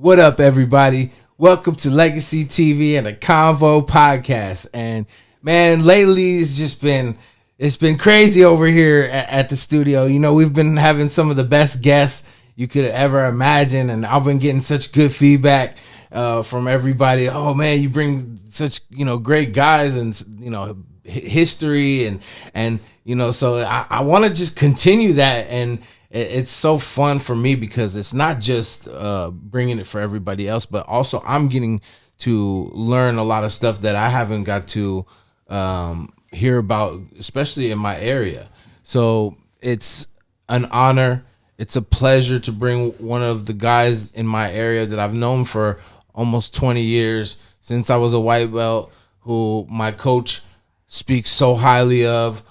What up, everybody? Welcome to Legacy TV and the Convo podcast. And man, lately it's been crazy over here at the studio. You know, we've been having some of the best guests you could ever imagine, and I've been getting such good feedback from everybody. Oh man, you bring such great guys and history and so I want to just continue that, and it's so fun for me because it's not just bringing it for everybody else, but also I'm getting to learn a lot of stuff that I haven't got to hear about, especially in my area. So it's an honor. It's a pleasure to bring one of the guys in my area that I've known for almost 20 years, since I was a white belt, who my coach speaks so highly of.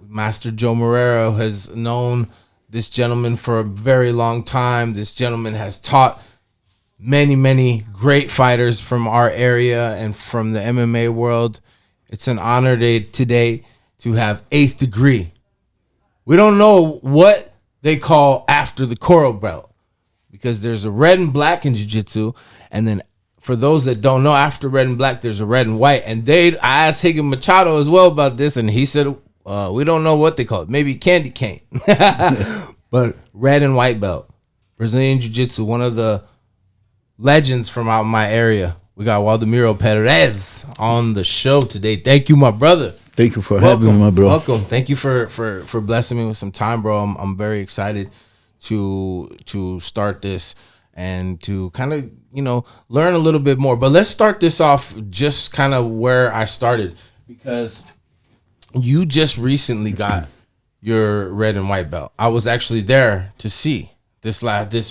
Master Joe Morero has known this gentleman for a very long time. This gentleman has taught many great fighters from our area and from the MMA world. It's an honor today to have 8th degree. We don't know what they call after the coral belt, because there's a red and black in jiu-jitsu, and then for those that don't know, after red and black there's a red and white. And I asked Higgin Machado as well about this, and he said we don't know what they call it. Maybe candy cane. But red and white belt, Brazilian Jiu-Jitsu, one of the legends from out my area. We got Waldomiro Perez on the show today. Thank you, my brother. Thank you for having me, my bro. Welcome. Thank you for blessing me with some time, bro. I'm very excited to start this and to kind of learn a little bit more. But let's start this off just kind of where I started, because you just recently got your red and white belt. I was actually there to see this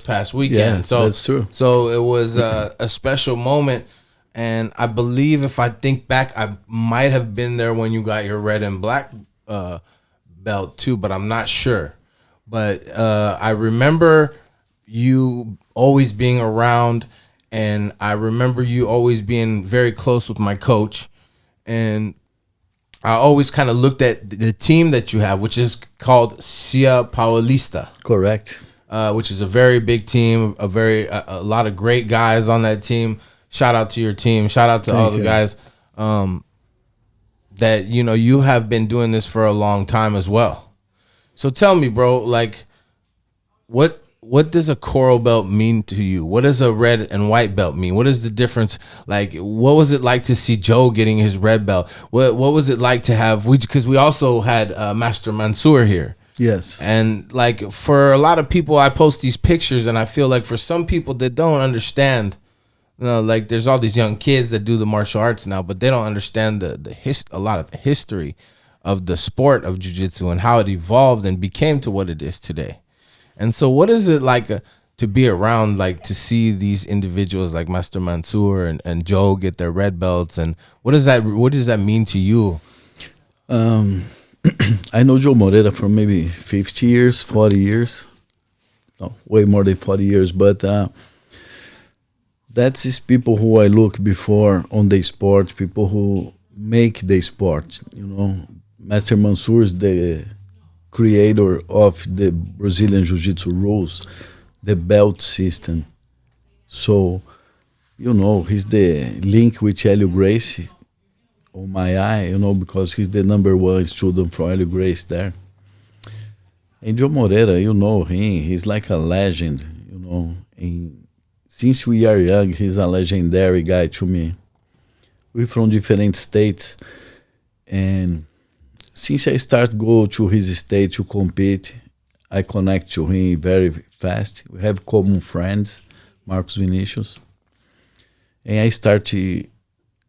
past weekend. Yeah, so that's true. So it was a special moment, and I believe, if I think back, I might have been there when you got your red and black belt too, but I'm not sure. But I remember you always being around, and I remember you always being very close with my coach, and I always kind of looked at the team that you have, which is called Cia Paulista. Correct. Which is a very big team, a lot of great guys on that team. Shout out to your team. Shout out to all the guys that you have been doing this for a long time as well. So tell me, bro, like what does a coral belt mean to you? What does a red and white belt mean? What is the difference? Like, what was it like to see Joe getting his red belt? What was it like to have, because we also had Master Mansour here. Yes. And like, for a lot of people, I post these pictures, and I feel like for some people that don't understand, like there's all these young kids that do the martial arts now, but they don't understand a lot of the history of the sport of jiu-jitsu and how it evolved and became to what it is today. And so what is it like to be around, like to see these individuals like Master Mansour and Joe get their red belts, and what does that mean to you? I know Joe Moreira for maybe 50 years, 40 years. No, way more than 40 years. But that's is people who I look before on the sport, people who make the sport. Master Mansour is the creator of the Brazilian Jiu-Jitsu rules, the belt system. So, he's the link with Helio Gracie on my eye, because he's the number one student from Helio Gracie there. And Joe Moreira, he's like a legend, And since we are young, he's a legendary guy to me. We're from different states, and since I start go to his state to compete, I connect to him very fast. We have common friends, Marcos Vinicius. And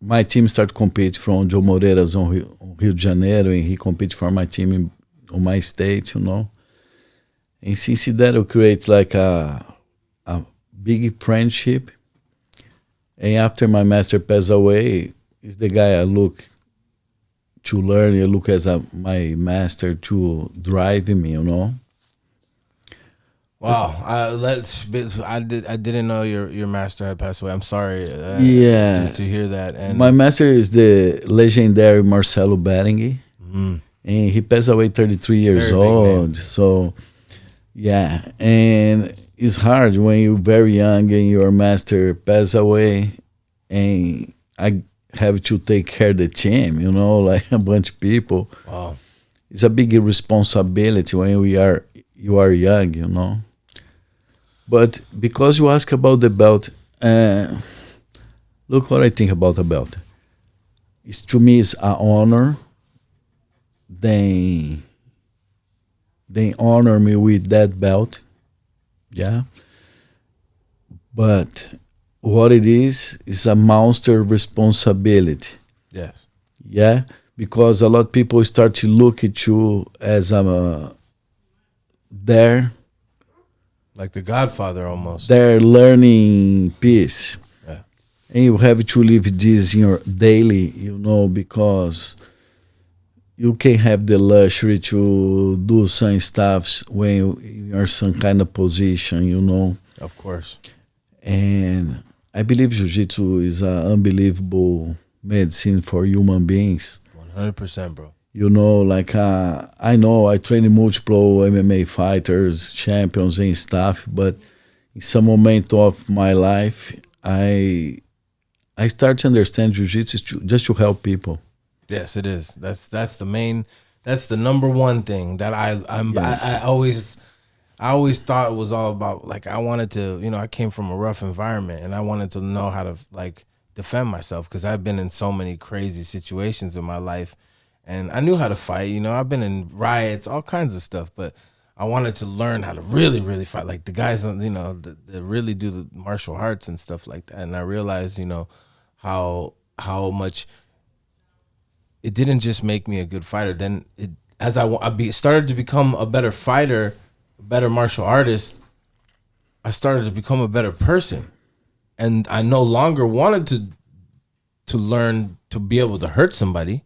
my team start compete from Joe Moreira's on Rio de Janeiro, and he compete for my team on my state, And since that, we create like a big friendship. And after my master passed away, is the guy I look to learn. I look as my master to drive me, Wow, I didn't know your master had passed away. I'm sorry. To hear that. And my master is the legendary Marcelo Berenguer, and he passed away 33 years old. So, yeah, and it's hard when you're very young and your master pass away, and I have to take care of the team, like a bunch of people. Wow. It's a big responsibility when you are young. But because you ask about the belt, look what I think about the belt. To me, it's an honor. They honor me with that belt. Yeah. But what it is a monster responsibility. Yes. Yeah. Because a lot of people start to look at you as their like the Godfather almost. Their learning piece. Yeah. And you have to live this in your daily, because you can have the luxury to do some stuff when you're some kind of position, Of course. And I believe Jiu-Jitsu is an unbelievable medicine for human beings. 100%, bro. I know I train multiple MMA fighters, champions and stuff, but in some moment of my life, I start to understand Jiu-Jitsu just to help people. Yes, it is. That's the number one thing that I always thought it was all about. Like, I wanted to, I came from a rough environment, and I wanted to know how to defend myself, because I've been in so many crazy situations in my life, and I knew how to fight. I've been in riots, all kinds of stuff, but I wanted to learn how to really, really fight. Like the guys, that really do the martial arts and stuff like that. And I realized, how much it didn't just make me a good fighter. Then as I started to become a better fighter, a better martial artist, I started to become a better person. And I no longer wanted to learn to be able to hurt somebody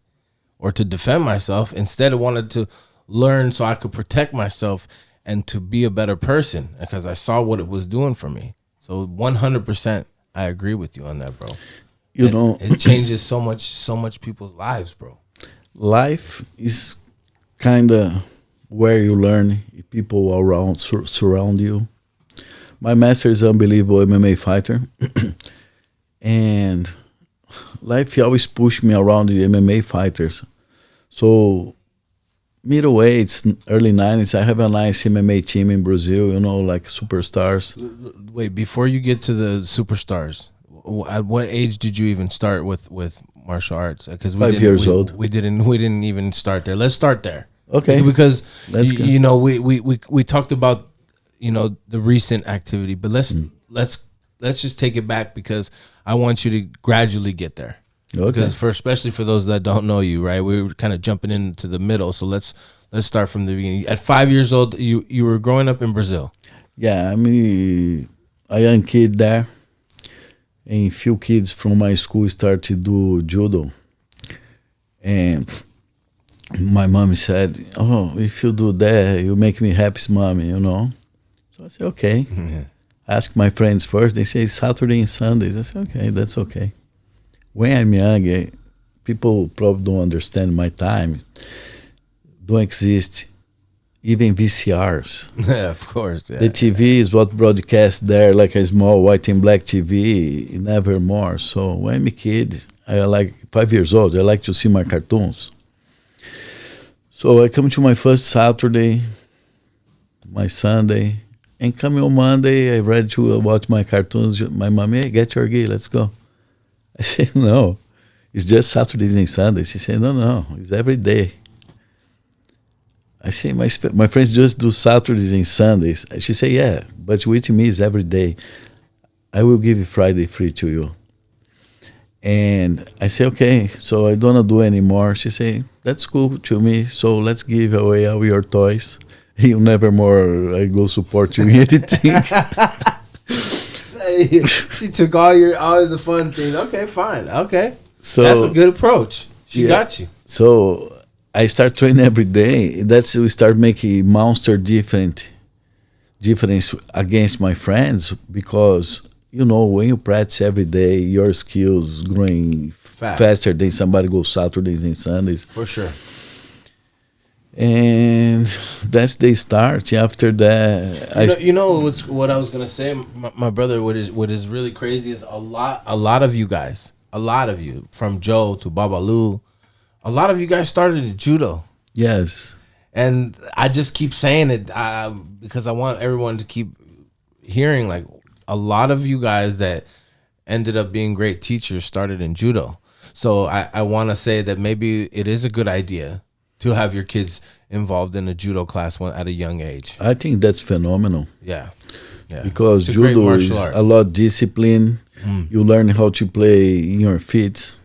or to defend myself. Instead, I wanted to learn so I could protect myself and to be a better person, because I saw what it was doing for me. So 100%, I agree with you on that, bro. It changes so much people's lives, bro. Life is kind of where you learn. People around surround you. My master is an unbelievable MMA fighter, and life always pushed me around the MMA fighters. So middleweights, early 90s, I have a nice MMA team in Brazil, like superstars. Wait, before you get to the superstars, at what age did you even start with martial arts? Because 5 years old. We didn't even start there. Let's start there. Okay. Because we talked about the recent activity, but let's just take it back, because I want you to gradually get there. Okay. Because especially for those that don't know you, right? We were kind of jumping into the middle, so let's start from the beginning. At 5 years old, you were growing up in Brazil. Yeah, a young kid there, and few kids from my school started to do judo, and my mom said, "Oh, if you do that, you make me happy, mommy." So I said, "Okay." Ask my friends first. They say Saturday and Sundays. I said, "Okay, that's okay." When I'm young, people probably don't understand my time. Don't exist even VCRs. Yeah, of course. Yeah. The TV is what broadcasts there, like a small white and black TV, never more. So when I'm a kid, I like 5 years old, I like to see my cartoons. So I come to my first Saturday, my Sunday, and coming on Monday, I ready to watch my cartoons. My mom, "Hey, get your gi, let's go." I said, "No, it's just Saturdays and Sundays." She said, No, it's every day. I say, my friends just do Saturdays and Sundays. She said, "Yeah, but with me it's every day. I will give you Friday free to you." And I say, "Okay, so I don't do anymore." She say, "That's cool to me. So let's give away all your toys. You never more I go support you in anything." She took all the fun things. Okay, fine. Okay, so that's a good approach. She got you. So I start training every day. We start making monster difference against my friends, because when you practice every day, your skills growing faster than somebody goes Saturdays and Sundays. For sure. And that's the start. After that, what I was gonna say, my brother. What is really crazy is a lot of you guys, from Joe to Babalu, a lot of you guys started in judo. yes, And I just keep saying it because I want everyone to keep hearing, like, a lot of you guys that ended up being great teachers started in judo. So I want to say that maybe it is a good idea to have your kids involved in a judo class at a young age. I think that's phenomenal. Yeah. Because judo is a lot discipline. You learn how to play in your feet.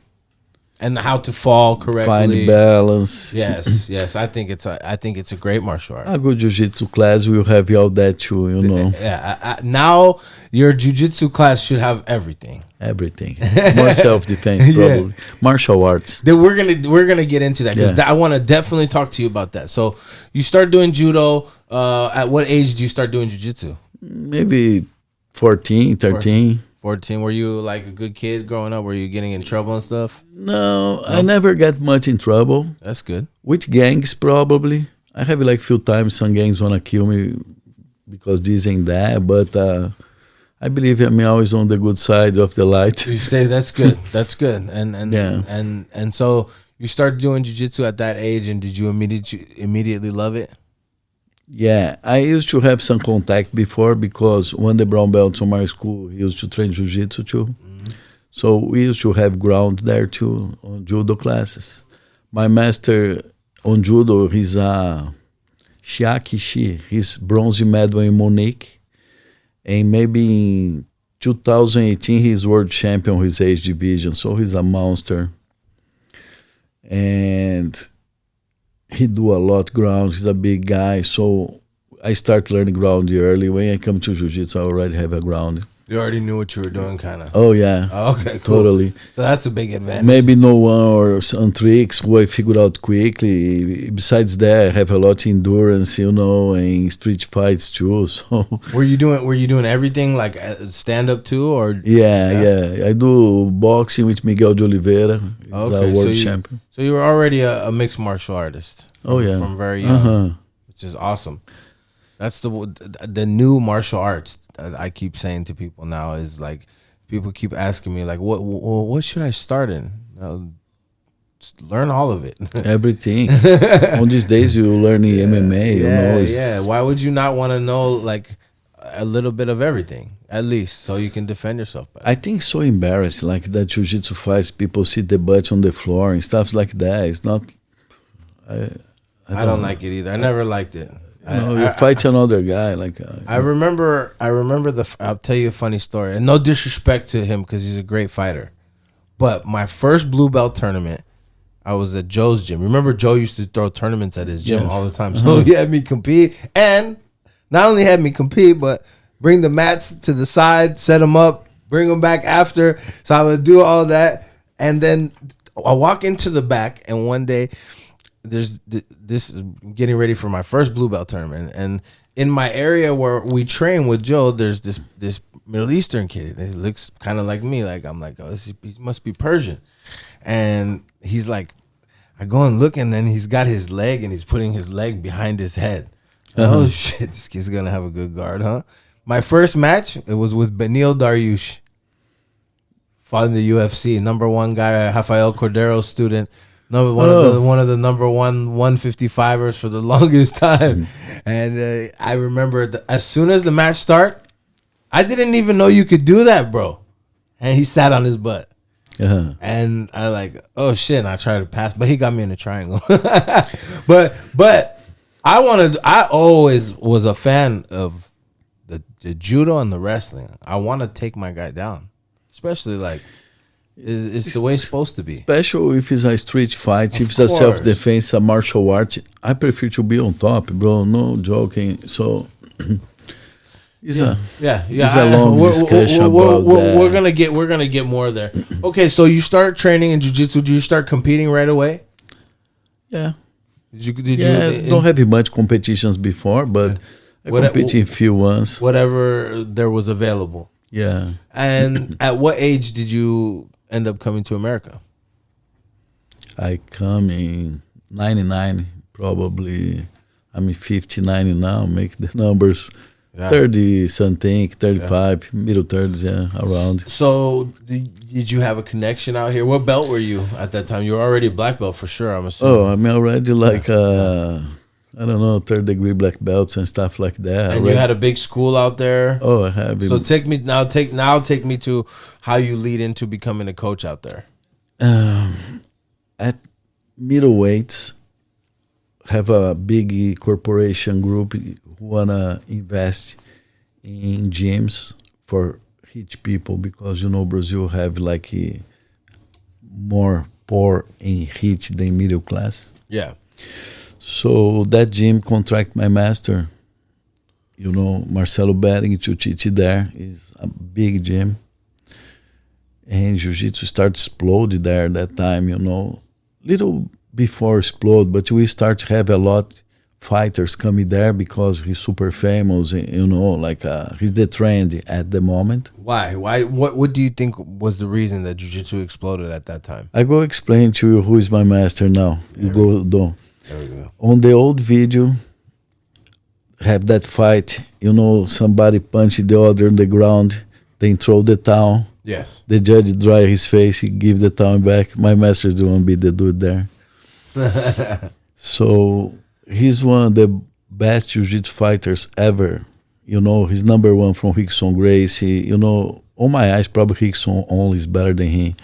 And how to fall correctly, find balance. Yes. I think it's a great martial art. A good jiu-jitsu class will have all that too, Yeah. Now your jiu-jitsu class should have everything. Everything. More self-defense, probably. Martial arts. Then we're gonna get into that because I want to definitely talk to you about that. So you start doing judo. At what age do you start doing jiu-jitsu? Maybe 14, 13. 14. Were you like a good kid growing up? Were you getting in trouble and stuff? No, I never got much in trouble. That's good. With gangs, probably. I have like few times some gangs want to kill me because this and that, but I believe I'm always on the good side of the light. You stay. That's good. That's good. And so you started doing jiu-jitsu at that age, and did you immediately love it? Yeah, I used to have some contact before because one of the brown belts on my school used to train jiu-jitsu too. So we used to have ground there too on judo classes. My master on judo, he's a Shiaki Shi. He's bronze medal in Munich. And maybe in 2018, he's world champion his age division. So he's a monster. And he do a lot ground. He's a big guy. So I start learning ground early. When I come to jiu-jitsu, I already have a ground. You already knew what you were doing, kind of. Oh, yeah. Oh, okay, cool. Totally. So that's a big advantage. Maybe no one or some tricks who I figured out quickly. Besides that, I have a lot of endurance, and street fights too. So were you doing everything like stand up too, or? Yeah. I do boxing with Miguel de Oliveira. He's a world champion. So you were already a mixed martial artist. From very young, which is awesome. That's the new martial arts. I keep saying to people now is like, people keep asking me like, what should I start in? Just learn all of it. Everything. On these days, you learn the MMA. Yeah. Why would you not want to know like a little bit of everything, at least, so you can defend yourself better? I think so embarrassing, like that jiu-jitsu fights, people sit the butt on the floor and stuff like that. It's not. I don't like it either. I never liked it. You fight another guy. Like I remember. I'll tell you a funny story, and no disrespect to him because he's a great fighter. But my first blue belt tournament, I was at Joe's gym. Remember, Joe used to throw tournaments at his gym all the time. So he had me compete, and not only had me compete, but bring the mats to the side, set them up, bring them back after. So I would do all that, and then I walk into the back, and one day, there's this getting ready for my first blue belt tournament, and in my area where we train with Joe, there's this Middle Eastern kid. He looks kind of like me. Like I'm like, oh, he must be Persian, and he's like, I go and look, and then he's got his leg, and he's putting his leg behind his head. Oh shit, this kid's gonna have a good guard, huh? My first match, it was with Benil Dariush, fought in the UFC, #1 guy, Rafael Cordero's student. One of the #1 155ers for the longest time. And I remember as soon as the match started, I didn't even know you could do that, bro. And he sat on his butt. And I like, oh shit, and I tried to pass, but he got me in a triangle. but I always was a fan of the judo and the wrestling. I want to take my guy down, especially like, it's the way it's supposed to be. Especially if it's a street fight, if it's a self-defense, a martial art. I prefer to be on top, bro. No joking. So it's a long discussion about that. We're gonna get more there. Okay, so you start training in jiu-jitsu. Do you start competing right away? Yeah. Did you? Don't have much competitions before, but I competed in few ones. Whatever there was available. Yeah. And at what age did you end up coming to America? I come in 99, probably, I'm 59 now, make the numbers. Yeah. 30 something, 35, middle 30s, yeah, around. So did you have a connection out here? What belt were you at that time? You were already a black belt for sure, I'm assuming. Oh, I'm already like, I don't know, third degree black belts and stuff like that. And you had a big school out there? Oh, I have. So take me to how you lead into becoming a coach out there. At middleweights, have a big corporation group who wanna invest in gyms for rich people, because Brazil have like more poor and rich than middle class. Yeah. So that gym contract my master, Marcelo Bering to teach there. Is a big gym. And Jiu-Jitsu started explode there that time, little before explode, but we start to have a lot fighters coming there because he's super famous, he's the trend at the moment. Why? What do you think was the reason that Jiu-Jitsu exploded at that time? I go explain to you who is my master now. You go do. There we go. On the old video, have that fight, somebody punched the other on the ground, then throw the towel. Yes. The judge dry his face, he give the towel back. My master's the one be the dude there. So he's one of the best jiu-jitsu fighters ever. He's number one from Rickson Gracie. On my eyes, probably Rickson only is better than him.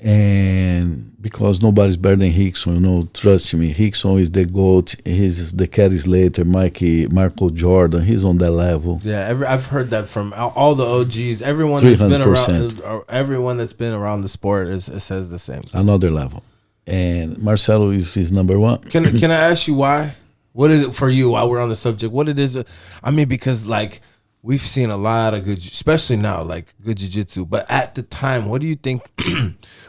And because nobody's better than Rickson, trust me, Rickson is the GOAT. He's the Kelly Slater, Marco Jordan. He's on that level. Yeah, I've heard that from all the OGs. Everyone that's 300%. everyone that's been around the sport says the same thing. Another level. And Marcelo is number one. Can I ask you why? What is it for you while we're on the subject? What it is? Because like we've seen a lot of good, especially now, like good jiu-jitsu. But at the time, what do you think?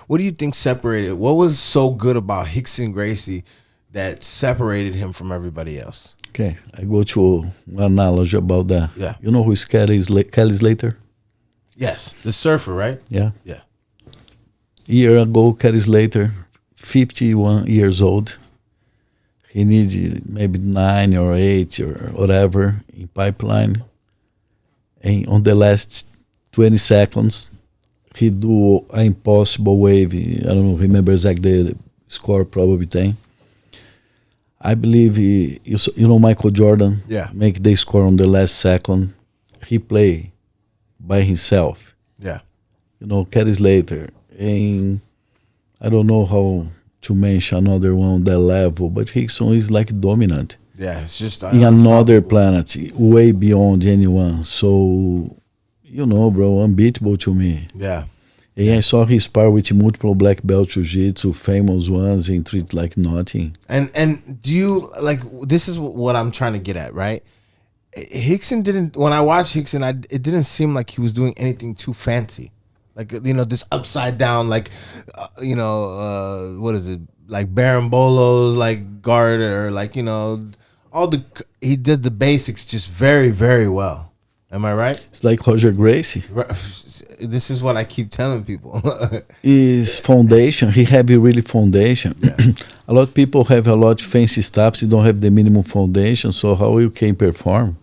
What do you think separated? What was so good about Rickson Gracie that separated him from everybody else? Okay, I go to one analogy about that. Yeah. You know who is Kelly Slater? Yes, the surfer, right? Yeah. Yeah. A year ago, Kelly Slater, 51 years old. He needs maybe 9 or 8 or whatever in pipeline. And on the last 20 seconds, he do an impossible wave. I don't remember exactly the score, probably 10. I believe Michael Jordan. Yeah. Make the score on the last second. He play by himself. Yeah. Kelly Slater. And I don't know how to mention another one on that level, but Rickson is like dominant. Yeah, it's just in another planet, way beyond anyone. So, bro, unbeatable to me. Yeah. And I saw his spar with multiple black belt jiu-jitsu, famous ones, and treat like nothing. And do you like? This is what I'm trying to get at, right? Rickson didn't. When I watched Rickson, it didn't seem like he was doing anything too fancy. Like this upside down, like what is it? Like Barambolos, like guard, or like he did the basics just very, very well. Am I right? It's like Roger Gracie. This is what I keep telling people. His foundation, he have a really foundation. Yeah. A lot of people have a lot of fancy stuff. You don't have the minimum foundation. So how you can perform?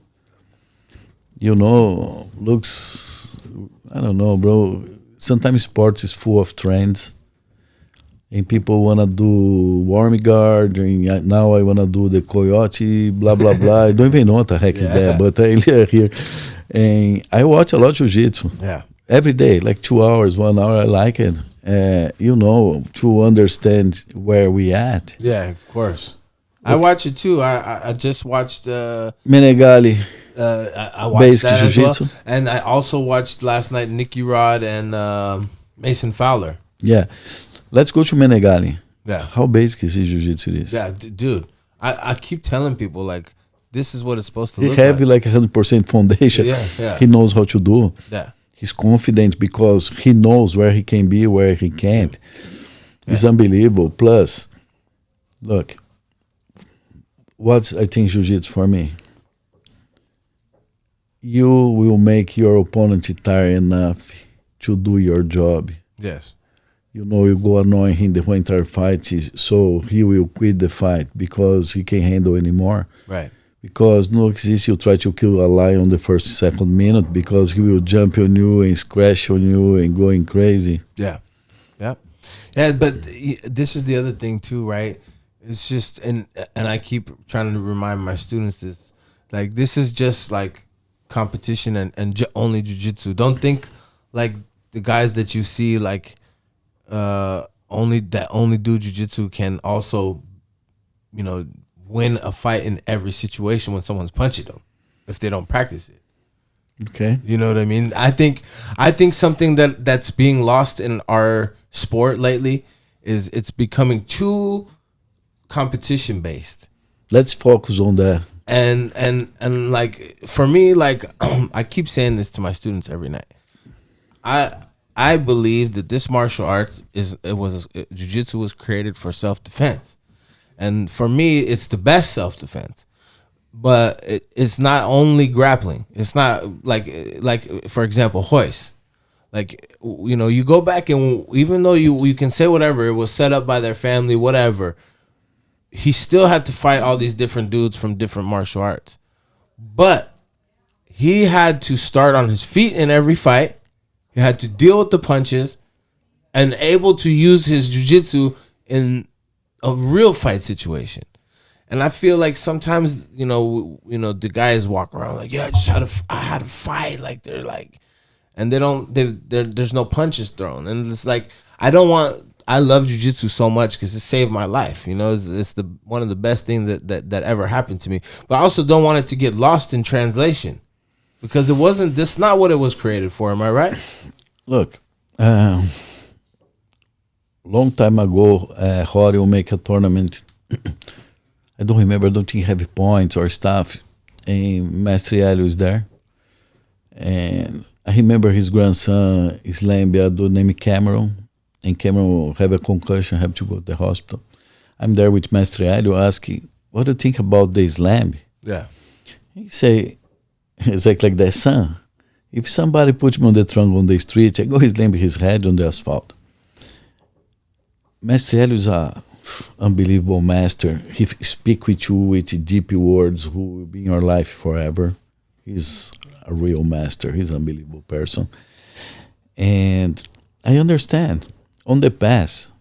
Looks, I don't know, bro. Sometimes sports is full of trends. And people want to do warm guard, and now I want to do the coyote, blah, blah, blah. I don't even know what the heck is that, but I live here. And I watch a lot of jiu-jitsu. Yeah. Every day, like 2 hours, 1 hour, I like it. To understand where we at. Yeah, of course. I watch it too. I just watched Menegali. I watched basic that jiu-jitsu. as well. And I also watched last night Nicky Rod and Mason Fowler. Yeah. Let's go to Menegali. Yeah. How basic is his jiu-jitsu is? Yeah, dude. I keep telling people, like, this is what it's supposed to he look have like. 100% foundation. Yeah. He knows how to do. Yeah. He's confident because he knows where he can be, where he can't. Yeah. It's unbelievable. Plus, look, what I think jiu-jitsu for me, you will make your opponent tired enough to do your job. Yes. You go annoying him the whole entire fight, so he will quit the fight because he can't handle anymore. Right. Because no exist, you try to kill a lion on the first, second minute because he will jump on you and scratch on you and going crazy. Yeah. Yeah. Yeah, but this is the other thing too, right? It's just, and I keep trying to remind my students this, like, this is just like competition and only jiu-jitsu. Don't think like the guys that you see like only do jiu-jitsu can also, win a fight in every situation when someone's punching them if they don't practice it. Okay. You know what I mean? I think something that's being lost in our sport lately is it's becoming too competition based. Let's focus on that. And like for me, like I keep saying this to my students every night. I believe that this martial arts jiu-jitsu was created for self-defense. And for me, it's the best self-defense. But it's not only grappling. It's not like for example, hoist. Like, you go back and even though you can say whatever, it was set up by their family, whatever, he still had to fight all these different dudes from different martial arts. But he had to start on his feet in every fight. He had to deal with the punches and able to use his jiu-jitsu in a real fight situation. And I feel like sometimes, the guys walk around like, yeah, I had to fight. Like they're like, and there's no punches thrown. And it's like, I love jiu-jitsu so much because it saved my life. It's the one of the best things that ever happened to me. But I also don't want it to get lost in translation because this not what it was created for. Am I right? Look, long time ago, Rory will make a tournament. I don't remember, I don't think heavy points or stuff. And Mestre Hélio is there. And I remember his grandson, Islambia, named Cameron. And Cameron have a concussion, have to go to the hospital. I'm there with Mestre Hélio asking, what do you think about the Islam? Yeah. He say, exactly like that, son. If somebody put me on the trunk on the street, I go slam his head on the asphalt. Mestre Hélio is a unbelievable master. He speak with you with deep words who will be in your life forever. He's a real master. He's an unbelievable person. And I understand. On the past,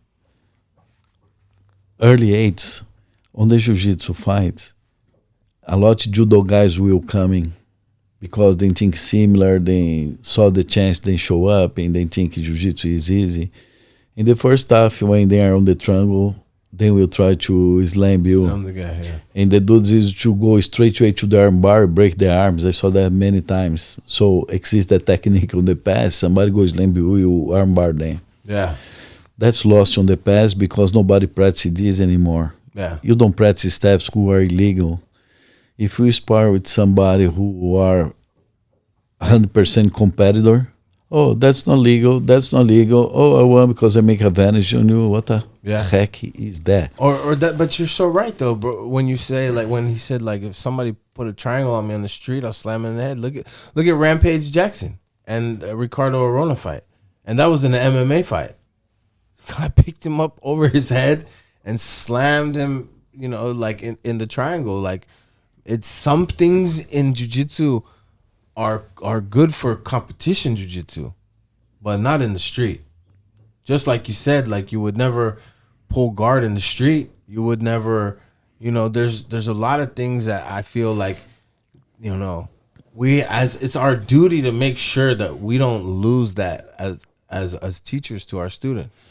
early 80s, on the jiu-jitsu fights, a lot of judo guys will coming because they think similar, they saw the chance, they show up, and they think jiu-jitsu is easy. In the first half, when they are on the triangle, they will try to slam you. Slam the guy, yeah. And the dudes is to go straight away to the arm bar, break their arms. I saw that many times. So exists that technique on the past. Somebody goes slam you arm bar them. Yeah. That's lost on the past because nobody practices this anymore. Yeah. You don't practice steps who are illegal. If you spar with somebody who are 100% competitor, oh, that's not legal. That's not legal. Oh, I won because I make advantage on you. What the heck is that? Or that. But you're so right though, bro. When you say like when he said like if somebody put a triangle on me on the street, I'll slam it in the head. Look at Rampage Jackson and Ricardo Arona fight, and that was in an MMA fight. I picked him up over his head and slammed him. Like in the triangle. Like it's some things in jiu-jitsu are good for competition jiu-jitsu, but not in the street. Just like you said, like you would never pull guard in the street. You would never, there's a lot of things that I feel like, it's our duty to make sure that we don't lose that as teachers to our students.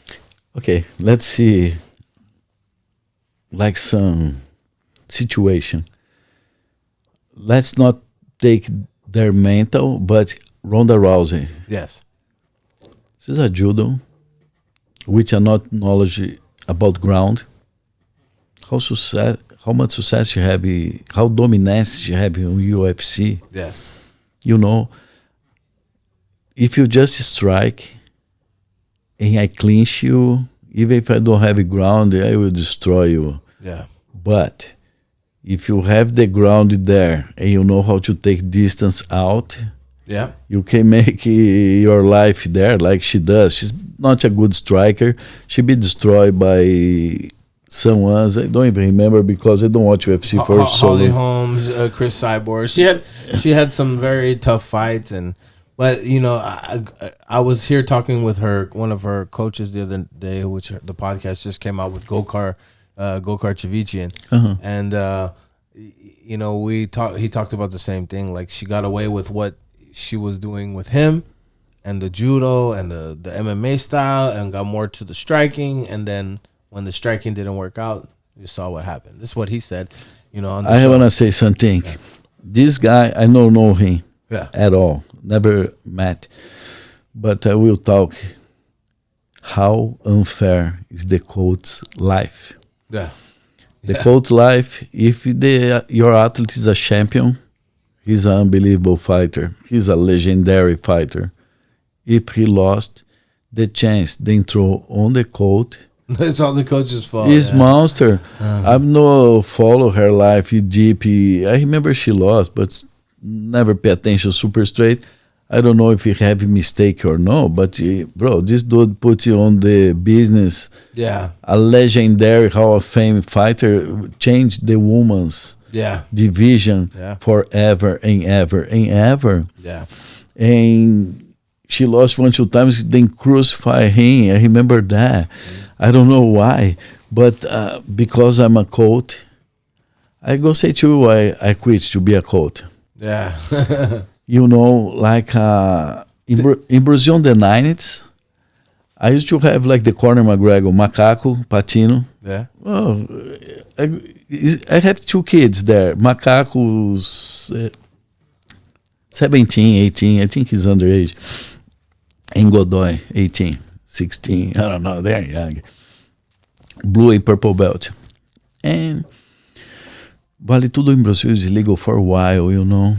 Okay, let's see like some situation. Let's not take their mental, but Ronda Rousey. Yes. This is a judo, which are not knowledge about ground. How much success you have, how dominance you have in UFC. Yes. If you just strike and I clinch you, even if I don't have a ground, I will destroy you. Yeah. But if you have the ground there and you know how to take distance out, Yeah. You can make your life there like she does. She's not a good striker. She be destroyed by someone. I don't even remember because I don't watch UFC for so Holly long. Holmes, Chris Cyborg. She had some very tough fights, but you know, I was here talking with one of her coaches the other day, which the podcast just came out with Gokar Chivichian, and you know, he talked about the same thing. Like, she got away with what she was doing with him and the judo and the MMA style, and got more to the striking, and then when the striking didn't work out, you saw what happened. This is what he said, you know, on the I show. want to say something. Yeah. This guy, I don't know him at all. Never met. But I will talk how unfair is the coach's life. Yeah. The coach life, if your athlete is a champion, he's an unbelievable fighter. He's a legendary fighter. If he lost, the chance they throw on the coach, it's all the coach's fault. He's monster. I've no follow her life deep. I remember she lost, but never pay attention super straight. I don't know if he have a mistake or no, but bro, this dude put you on the business. Yeah. A legendary Hall of Fame fighter changed the woman's division forever and ever and ever. Yeah. And she lost 1-2 times, then crucify him. I remember that. I don't know why, but because I'm a coach, I go say to you, I quit to be a coach. Yeah. You know, like in Brazil in the 90s, I used to have like the Conor McGregor, Macaco, Patino. Yeah. Oh, I have 2 kids there. Macaco's 17, 18. I think he's underage. And Godoy, 18. 16, I don't know, they're young. Blue and purple belt. And Vale Tudo in Brazil is illegal for a while, you know.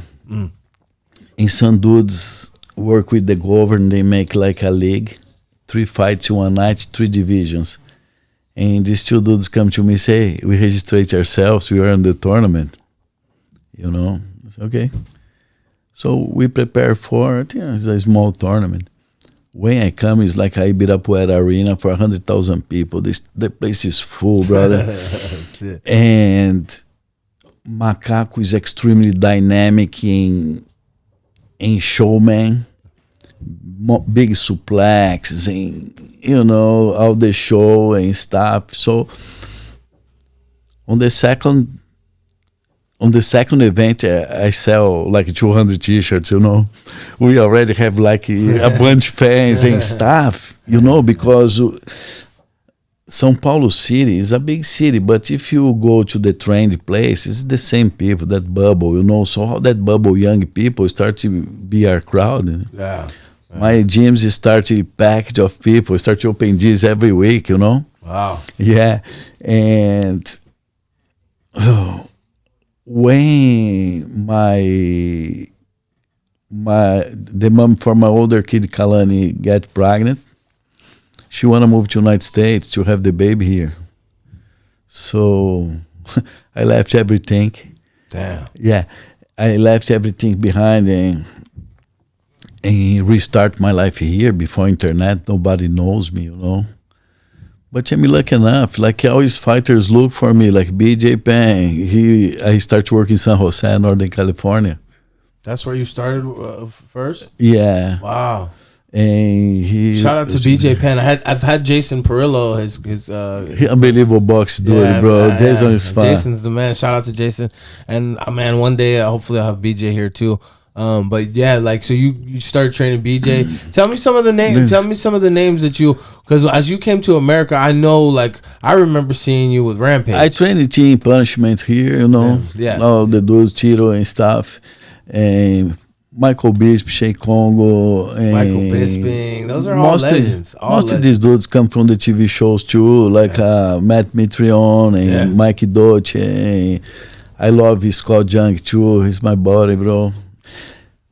And some dudes work with the government, they make like a league, 3 fights one night, 3 divisions. And these 2 dudes come to me and say, we registrate ourselves, we are in the tournament. You know, okay. So we prepare for it, it's a small tournament. When I come, it's like I beat up at arena for 100,000 people. The place is full, brother. And Macaco is extremely dynamic in showman, big suplexes, and you know, all the show and stuff. So on the second event, I sell like 200 t-shirts, you know. We already have like a bunch of fans and stuff, you know, because São Paulo city is a big city, but if you go to the trendy place, it's the same people, that bubble, you know. So how that bubble, young people start to be our crowd. Yeah. My gyms started packed of people, start to open gyms every week, you know. Wow. Yeah. And when the mom for my older kid Kalani get pregnant, she wanna move to United States to have the baby here. So I left everything. Damn. Yeah, I left everything behind and restart my life here before internet. Nobody knows me, you know. But I'm lucky enough, like always fighters look for me, like BJ Penn. I start working in San Jose, Northern California. That's where you started first? Yeah. Wow. And shout out to BJ Penn. I've had Jason Perillo, his unbelievable box dude, bro. Jason is fun. Jason's the man. Shout out to Jason. And man, one day hopefully I'll have BJ here too. But yeah, like, so you started training BJ. Tell me some of the names. Tell me some of the names that you, because as you came to America, I know, like, I remember seeing you with Rampage. I trained Team Punishment here, you know. Yeah. All the dudes, Tiro and stuff, and Michael Bisping, Shea Congo, and Michael Bisping. Those are all legends. Most of these dudes come from the TV shows too, like Matt Mitrione and Mike Dolce. And I love Scott Junk too. He's my buddy, bro.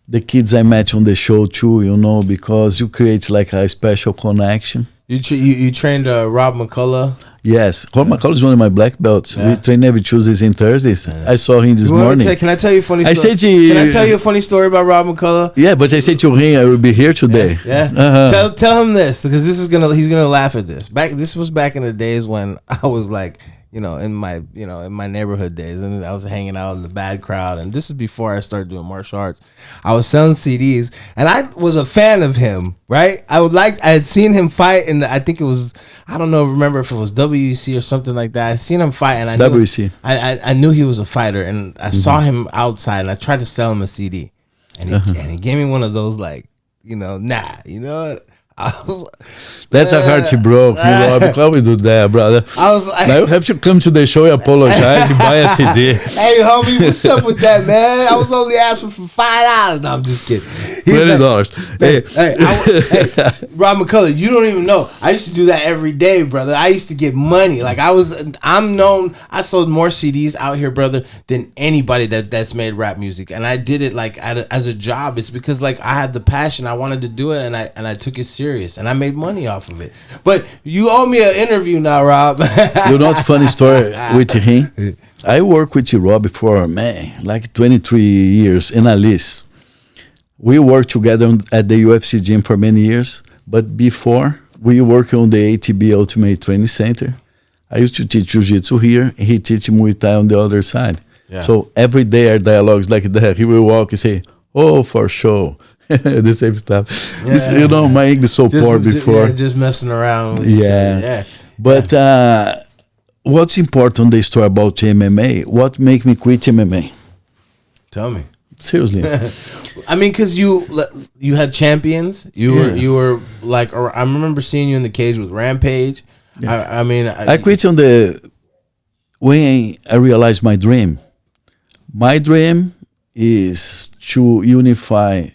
The kids I met on the show too, you know, because you create like a special connection. You trained Rob McCullough? Yes, Ron McCall is one of my black belts. We train every Tuesdays and Thursdays. I saw him this morning. Can I tell you a funny story? Can I tell you a funny story about Rob McCullough? Yeah, but I said to him I will be here today. Yeah. Tell him this, because he's gonna laugh at this. This was back in the days when I was like, in my neighborhood days, and I was hanging out in the bad crowd, and this is before I started doing martial arts. I was selling CDs, and I was a fan of him, right? I had seen him fight in I think it was, I don't know, remember if it was WEC or something like that. I seen him fight, and I knew he was a fighter, and I saw him outside, and I tried to sell him a CD, and he gave me one of those That's a heart he broke. How we do that, brother? I was like, now you have to come to the show, apologize, and buy a CD. Hey, homie, what's up with that, man? I was only asking for $5. No, I'm just kidding. $20. Hey, Rob McCullough, you don't even know. I used to do that every day, brother. I used to get money. Like I'm known. I sold more CDs out here, brother, than anybody that's made rap music, and I did it as a job. It's because I had the passion. I wanted to do it, and I took it serious, and I made money off of it. But you owe me an interview now, Rob. You know what's funny story with him? I worked with Rob for 23 years in at least. We worked together at the UFC gym for many years, but before we worked on the ATB Ultimate Training Center. I used to teach Jiu Jitsu here, and he teach Muay Thai on the other side. Yeah. So every day our dialogues like that. He will walk and say, "Oh, for sure." The same stuff. Yeah. My English so poor before. Just messing around with But what's important the story about MMA? What make me quit MMA? Tell me. Seriously. I mean, because you had champions. You were I remember seeing you in the cage with Rampage. Yeah. I quit when I realized my dream. My dream is to unify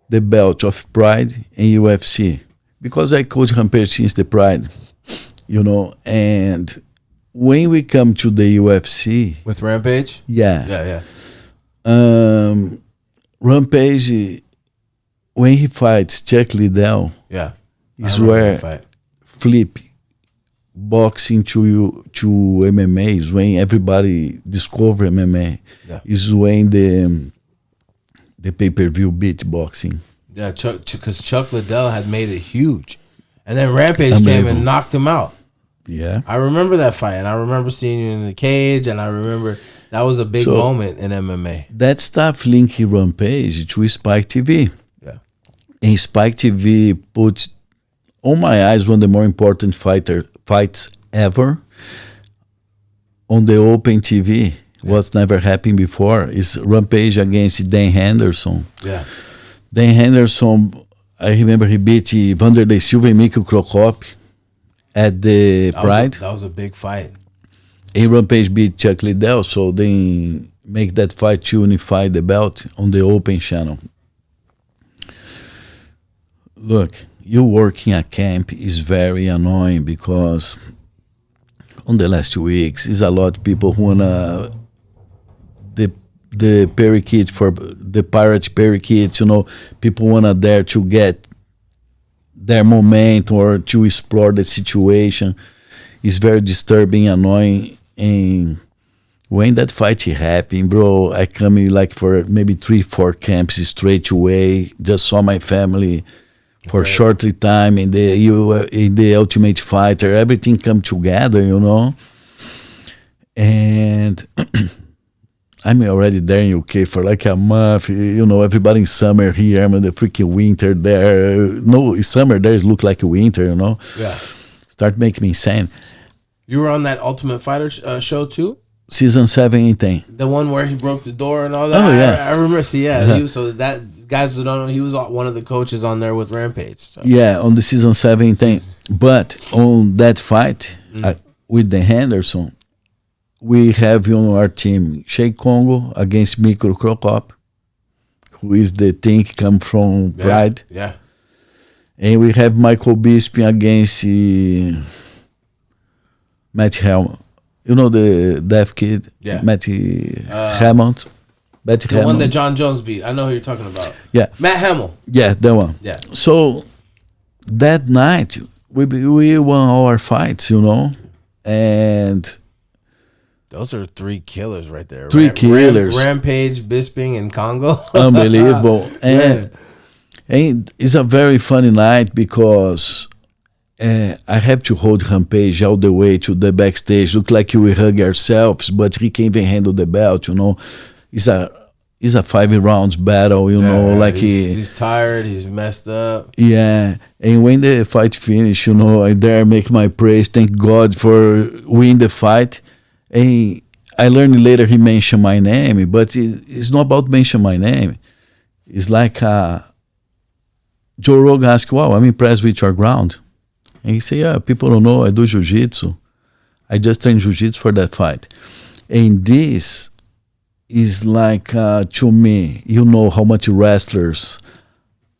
the belt of Pride and UFC, because I coach Rampage since the Pride, and when we come to the UFC with Rampage, Rampage, when he fights Chuck Liddell, is where flip boxing to MMA is when everybody discover MMA. Is when the pay-per-view beat boxing. Yeah, because Chuck Liddell had made it huge, and then Rampage came and knocked him out. Yeah, I remember that fight, and I remember seeing you in the cage, and I remember that was a big moment in MMA. That stuff linked Rampage to Spike TV. Yeah, and Spike TV put on my eyes one of the more important fights ever on the open TV. What's never happened before is Rampage against Dan Henderson. Yeah, Dan Henderson, I remember he beat Vanderlei Silva and Mikko Krokop at the Pride. That was a big fight. And Rampage beat Chuck Liddell, so they make that fight to unify the belt on the open channel. Look, you working at camp is very annoying because on the last 2 weeks, is a lot of people who wanna the parakeet for the pirate parakeets, people wanna dare to get their moment or to explore the situation. It's very disturbing, annoying, and when that fight happened, bro, I come in for maybe 3-4 camps straight away. Just saw my family for shortly time in the Ultimate Fighter. Everything come together, and I'm already there in UK for a month. Everybody in summer here. I'm in the freaking winter there. No, summer there look like winter. Yeah, start making me insane. You were on that Ultimate Fighter show too? Season 7 and 10. The one where he broke the door and all that? Oh, yeah. I remember. So that, guys who don't know, he was one of the coaches on there with Rampage. So. Yeah, on the season 7 and 10. But on that fight with the Henderson, we have on our team Sheik Congo against Mikko Krokop, who is the tank come from Pride. Yeah. And we have Michael Bisping against Matt Helm. The deaf kid? Yeah. Matt Hammond. The one that John Jones beat. I know who you're talking about. Yeah. Matt Hamill. Yeah, that one. Yeah. So that night, we won all our fights, And those are three killers right there. Three killers. Rampage, Bisping, and Congo. Unbelievable. And it's a very funny night because I have to hold Rampage all the way to the backstage. Look like we hug ourselves, but he can't even handle the belt, you know. It's a 5 rounds battle, you know. Like he's tired, he's messed up. Yeah. And when the fight finished, you know, I dare make my praise. Thank God for winning the fight. And I learned later he mentioned my name, but it's not about mention my name. It's like Joe Rogan asked, wow, I'm impressed with your ground. And he said, yeah, people don't know I do jiu-jitsu. I just trained jiu-jitsu for that fight. And this is like, to me, you know how much wrestlers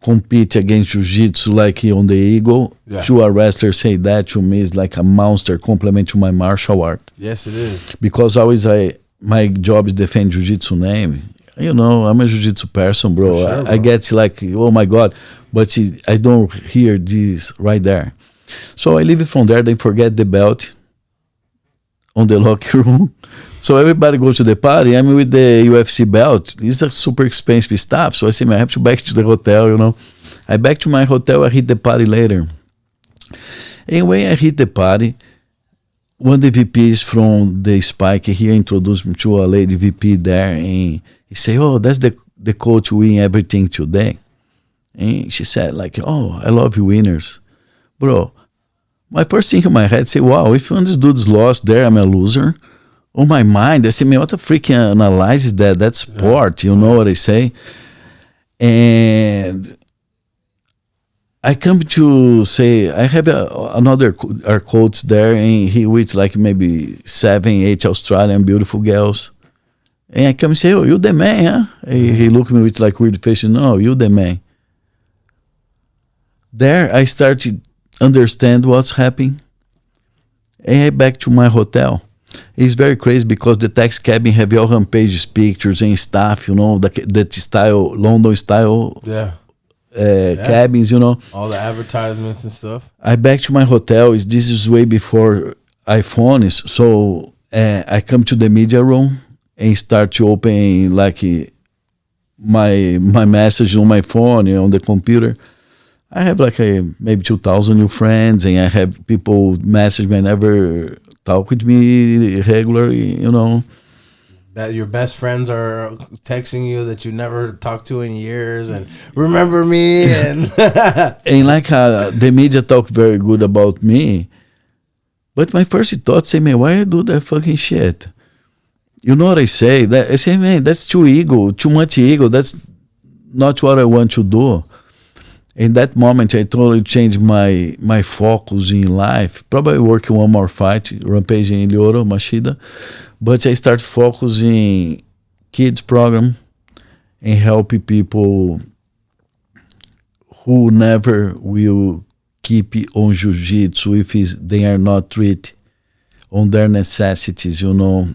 compete against jiu-jitsu like on the Eagle. Yeah. To a wrestler say that to me is like a monster compliment to my martial art. Yes, it is. Because always my job is defend jiu-jitsu name. You know, I'm a jiu-jitsu person, bro. Sure, bro. I get like, oh my God, but I don't hear this right there. So I leave it from there, then forget the belt on the locker room. So everybody goes to the party. I'm with the UFC belt. It's a super expensive stuff. So I say, man, I have to back to the hotel, you know. I back to my hotel. I hit the party later. And when I hit the party, one of the VPs from the Spike here introduced me to a lady VP there. And he said, oh, that's the coach win everything today. And she said, like, oh, I love you winners. Bro, my first thing in my head say, wow, if one of these dudes lost there, I'm a loser. On my mind, I say, man, what a freaking analysis that? That's sport, you know what I say? And I come to say, I have another our coach there, and he with like maybe 7, 8 Australian beautiful girls. And I come and say, oh, you the man, huh? He looked at me with like weird face, no, you the man. There, I started understand what's happening. And I back to my hotel. It's very crazy because the tax cabin have all Rampage's pictures and stuff, you know, that style, London style cabins, you know. All the advertisements and stuff. I back to my hotel. This is way before iPhones. So I come to the media room and start to open like my message on my phone, you know, on the computer. I have like maybe 2,000 new friends, and I have people message me, never talk with me regularly, you know. That your best friends are texting you that you never talked to in years, and remember me, and and like the media talk very good about me, but my first thought say, man, why I do that fucking shit? You know what I say? I say, man, that's too much ego. That's not what I want to do. In that moment, I totally changed my focus in life. Probably working one more fight, Rampage in Lyoto, Machida. But I start focusing kids program and helping people who never will keep on jiu-jitsu if they are not treated on their necessities, you know.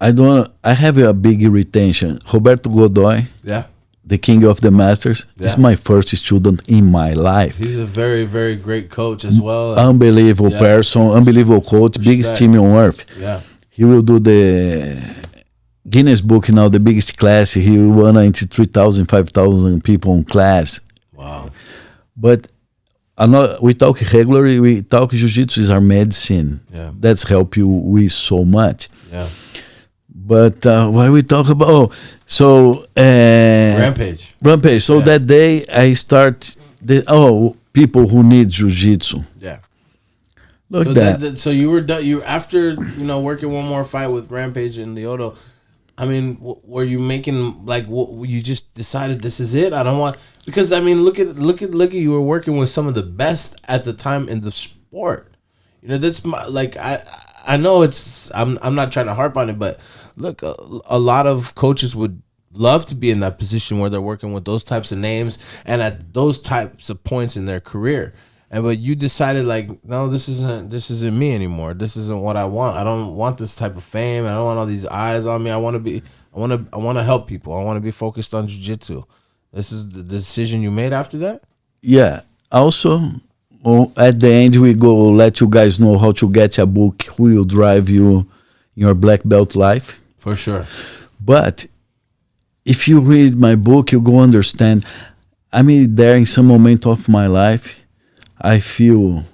I have a big retention. Roberto Godoy. Yeah. The king of the masters. Yeah. Is my first student in my life. He's a very, very great coach as well. Unbelievable person, unbelievable coach, respect. Biggest team on earth. Yeah. He will do the Guinness Book now, the biggest class. He won into 3,000, 5,000 people in class. Wow. But we talk regularly, we talk jiu-jitsu is our medicine. Yeah. That's help you with so much. Yeah. But why we talk about Rampage. So that day I start people who need jiu-jitsu. Yeah. Look so that. So you were done. You after working one more fight with Rampage and Lyoto. I mean, were you making like you just decided this is it? I don't want because I mean look at you were working with some of the best at the time in the sport. You know that's I know it's I'm not trying to harp on it, but look, a lot of coaches would love to be in that position where they're working with those types of names and at those types of points in their career. But you decided like, no, this isn't me anymore. This isn't what I want. I don't want this type of fame. I don't want all these eyes on me. I want to help people. I want to be focused on jiu-jitsu. This is the decision you made after that? Yeah. Also, at the end, we go let you guys know how to get a book who will drive you in your black belt life. For sure. But if you read my book, you go understand. I mean, there in some moment of my life, I feel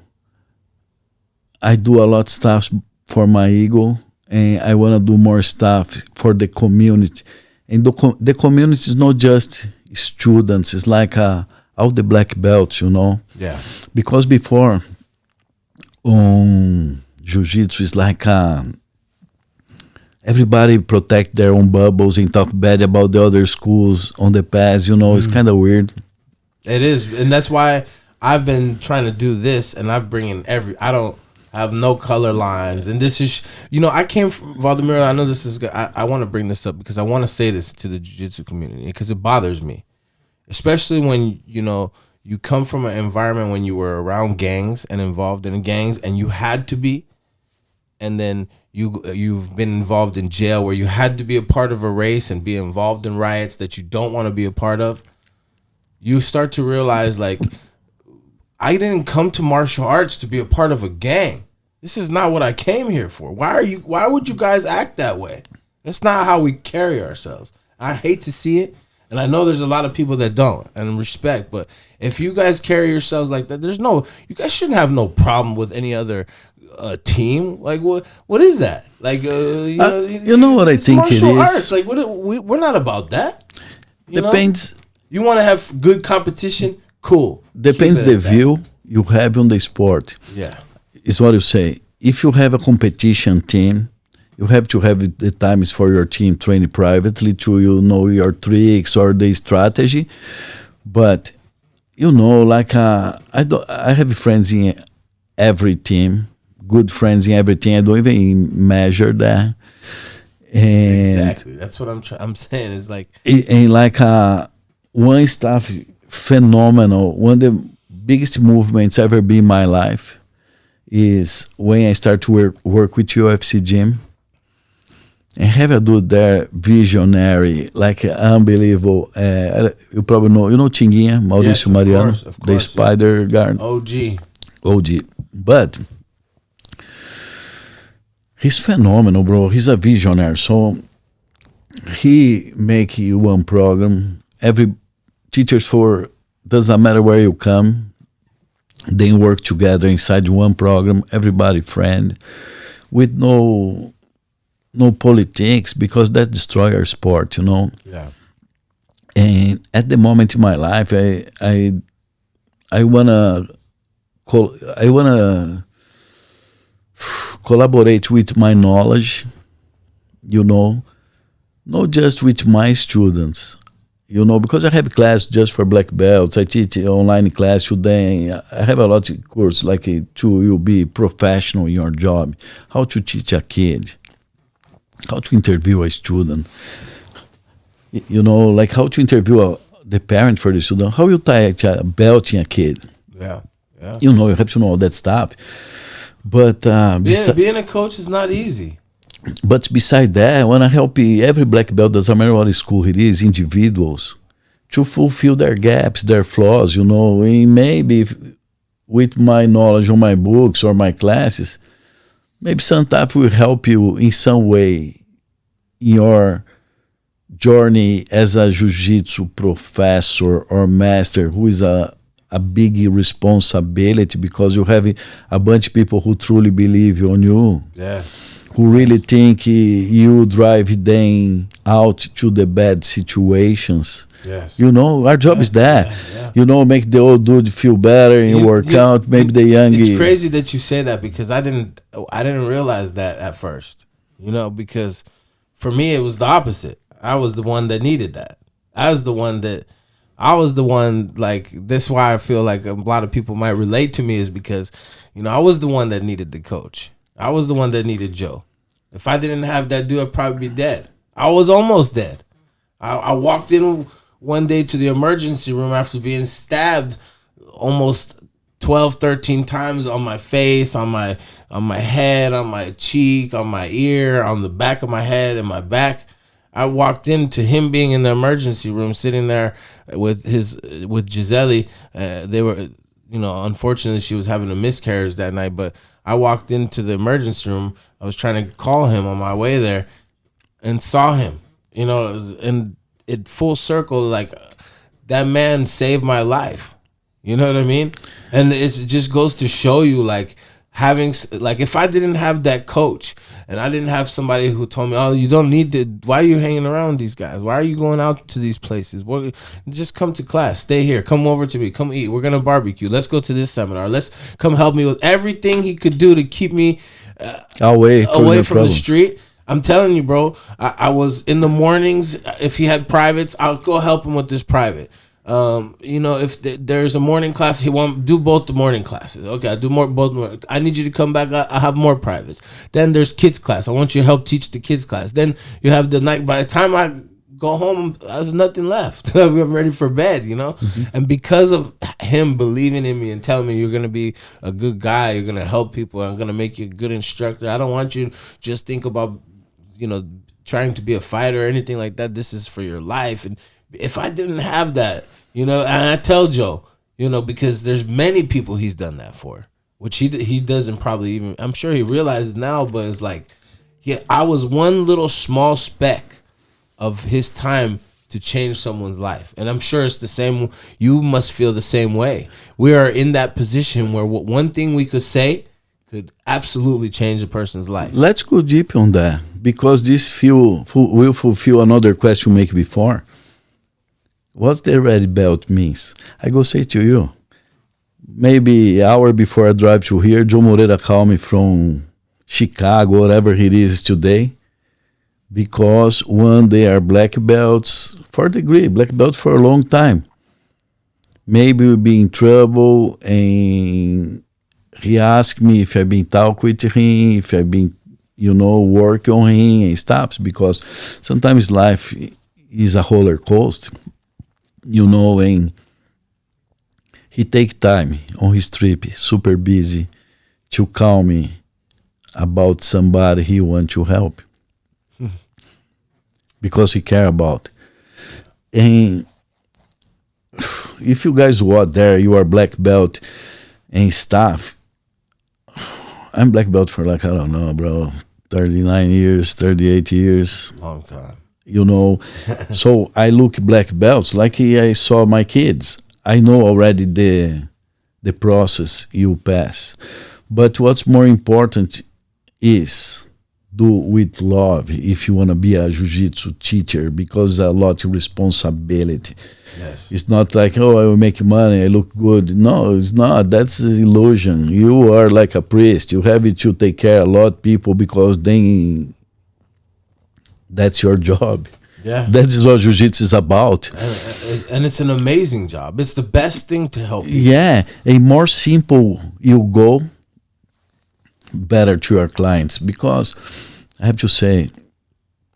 I do a lot of stuff for my ego, and I want to do more stuff for the community. And the community is not just students; it's like all the black belts, you know. Yeah. Because before, jiu-jitsu is like everybody protect their own bubbles and talk bad about the other schools on the past. You know, it's kind of weird. It is, and that's why I've been trying to do this, and I bring in I have no color lines, and this is, I came from Waldomiro. I know this is good. I want to bring this up because I want to say this to the jiu-jitsu community because it bothers me, especially when you come from an environment when you were around gangs and involved in gangs, and you had to be, and then you've been involved in jail where you had to be a part of a race and be involved in riots that you don't want to be a part of. You start to realize, like, I didn't come to martial arts to be a part of a gang. This is not what I came here for. Why would you guys act that way? That's not how we carry ourselves. I hate to see it, and I know there's a lot of people that don't, and respect, but if you guys carry yourselves like that, you guys shouldn't have no problem with any other team. Like, what is that? Like, you know what I think it is? Martial arts. Like, we're not about that. Depends. You want to have good competition? Cool. Depends the view you have on the sport. Yeah. It's what you say. If you have a competition team, you have to have the times for your team training privately to your tricks or the strategy. But like I have friends in every team, good friends in every team. I don't even measure that. And exactly. That's what I'm saying. It's like one stuff phenomenal. One of the biggest movements ever been in my life is when I start to work with UFC gym and have a dude there, visionary, like unbelievable. You probably know, Tinguinha, Mauricio Mariano, of course, the Spider Guard. OG. But he's phenomenal, bro. He's a visionary. So he make one program. Every teachers doesn't matter where you come, they work together inside one program, everybody friend, with no politics, because that destroy our sport, Yeah. And at the moment in my life, I wanna collaborate with my knowledge, not just with my students. Because I have class just for black belts. I teach online class today. I have a lot of courses like to be professional in your job. How to teach a kid. How to interview a student. Like how to interview the parent for the student. How you tie a belt in a kid. Yeah. You have to know all that stuff. But being a coach is not easy. But beside that, I want to help every black belt, doesn't matter what school it is, individuals, to fulfill their gaps, their flaws, and maybe with my knowledge on my books or my classes, maybe sometimes will help you in some way in your journey as a jiu-jitsu professor or master, who is a big responsibility, because you have a bunch of people who truly believe on you. Yeah. Who really think you drive them out to the bad situations. Yes. Our job is that. Yeah. Make the old dude feel better and work out. Maybe the young. It's crazy that you say that, because I didn't realize that at first. Because for me it was the opposite. I was the one that needed that. I was the one like this. Why I feel like a lot of people might relate to me is because I was the one that needed the coach. I was the one that needed Joe. If I didn't have that dude, I'd probably be dead. I was almost dead. I walked in one day to the emergency room after being stabbed almost 12, 13 times on my face, on my head, on my cheek, on my ear, on the back of my head and my back. I walked into him being in the emergency room, sitting there with Gisele. They were unfortunately she was having a miscarriage that night, but I walked into the emergency room. I was trying to call him on my way there and saw him, and it full circle, like that man saved my life. You know what I mean? And it just goes to show you, like, if I didn't have that coach and I didn't have somebody who told me, oh, you don't need to, why are you hanging around with these guys? Why are you going out to these places? Just come to class, stay here, come over to me, come eat. We're going to barbecue. Let's go to this seminar. Let's come help me with everything he could do to keep me away from the street. I'm telling you, bro, I was in the mornings. If he had privates, I'll go help him with this private. If there's a morning class, he want do both the morning classes. Okay, I do both. I need you to come back. I have more privates. Then there's kids class. I want you to help teach the kids class. Then you have the night. By the time I go home, there's nothing left. I'm ready for bed. Mm-hmm. And because of him believing in me and telling me you're gonna be a good guy, you're gonna help people, I'm gonna make you a good instructor. I don't want you to just think about trying to be a fighter or anything like that. This is for your life. And if I didn't have that, and I tell Joe, because there's many people he's done that for, which he doesn't probably even, I'm sure he realizes now, but it's like, I was one little small speck of his time to change someone's life. And I'm sure it's the same. You must feel the same way. We are in that position where one thing we could say could absolutely change a person's life. Let's go deep on that, because this will fulfill another question you make before. What the red belt means. I go say to you, maybe an hour before I drive to here, Joe Moreira called me from Chicago, whatever it is today, because one, they are black belts, 4th degree, black belt for a long time. Maybe we'll be in trouble, and he asked me if I've been talking with him, if I've been, working on him and stuff, because sometimes life is a roller coaster. And he take time on his trip, super busy, to call me about somebody he want to help because he care about. And if you guys were there, you are black belt and stuff. I'm black belt for I don't know, bro, 39 years, 38 years. Long time. So I look black belts like I saw my kids. I know already the process you pass. But what's more important is do with love if you want to be a jiu-jitsu teacher, because a lot of responsibility. Yes. It's not like, oh, I will make money, I look good. No, it's not. That's an illusion. You are like a priest. You have to take care of a lot of people, because then that's your job. Yeah. That is what jiu-jitsu is about. And it's an amazing job. It's the best thing to help people. Yeah. A more simple you go, better to your clients. Because I have to say,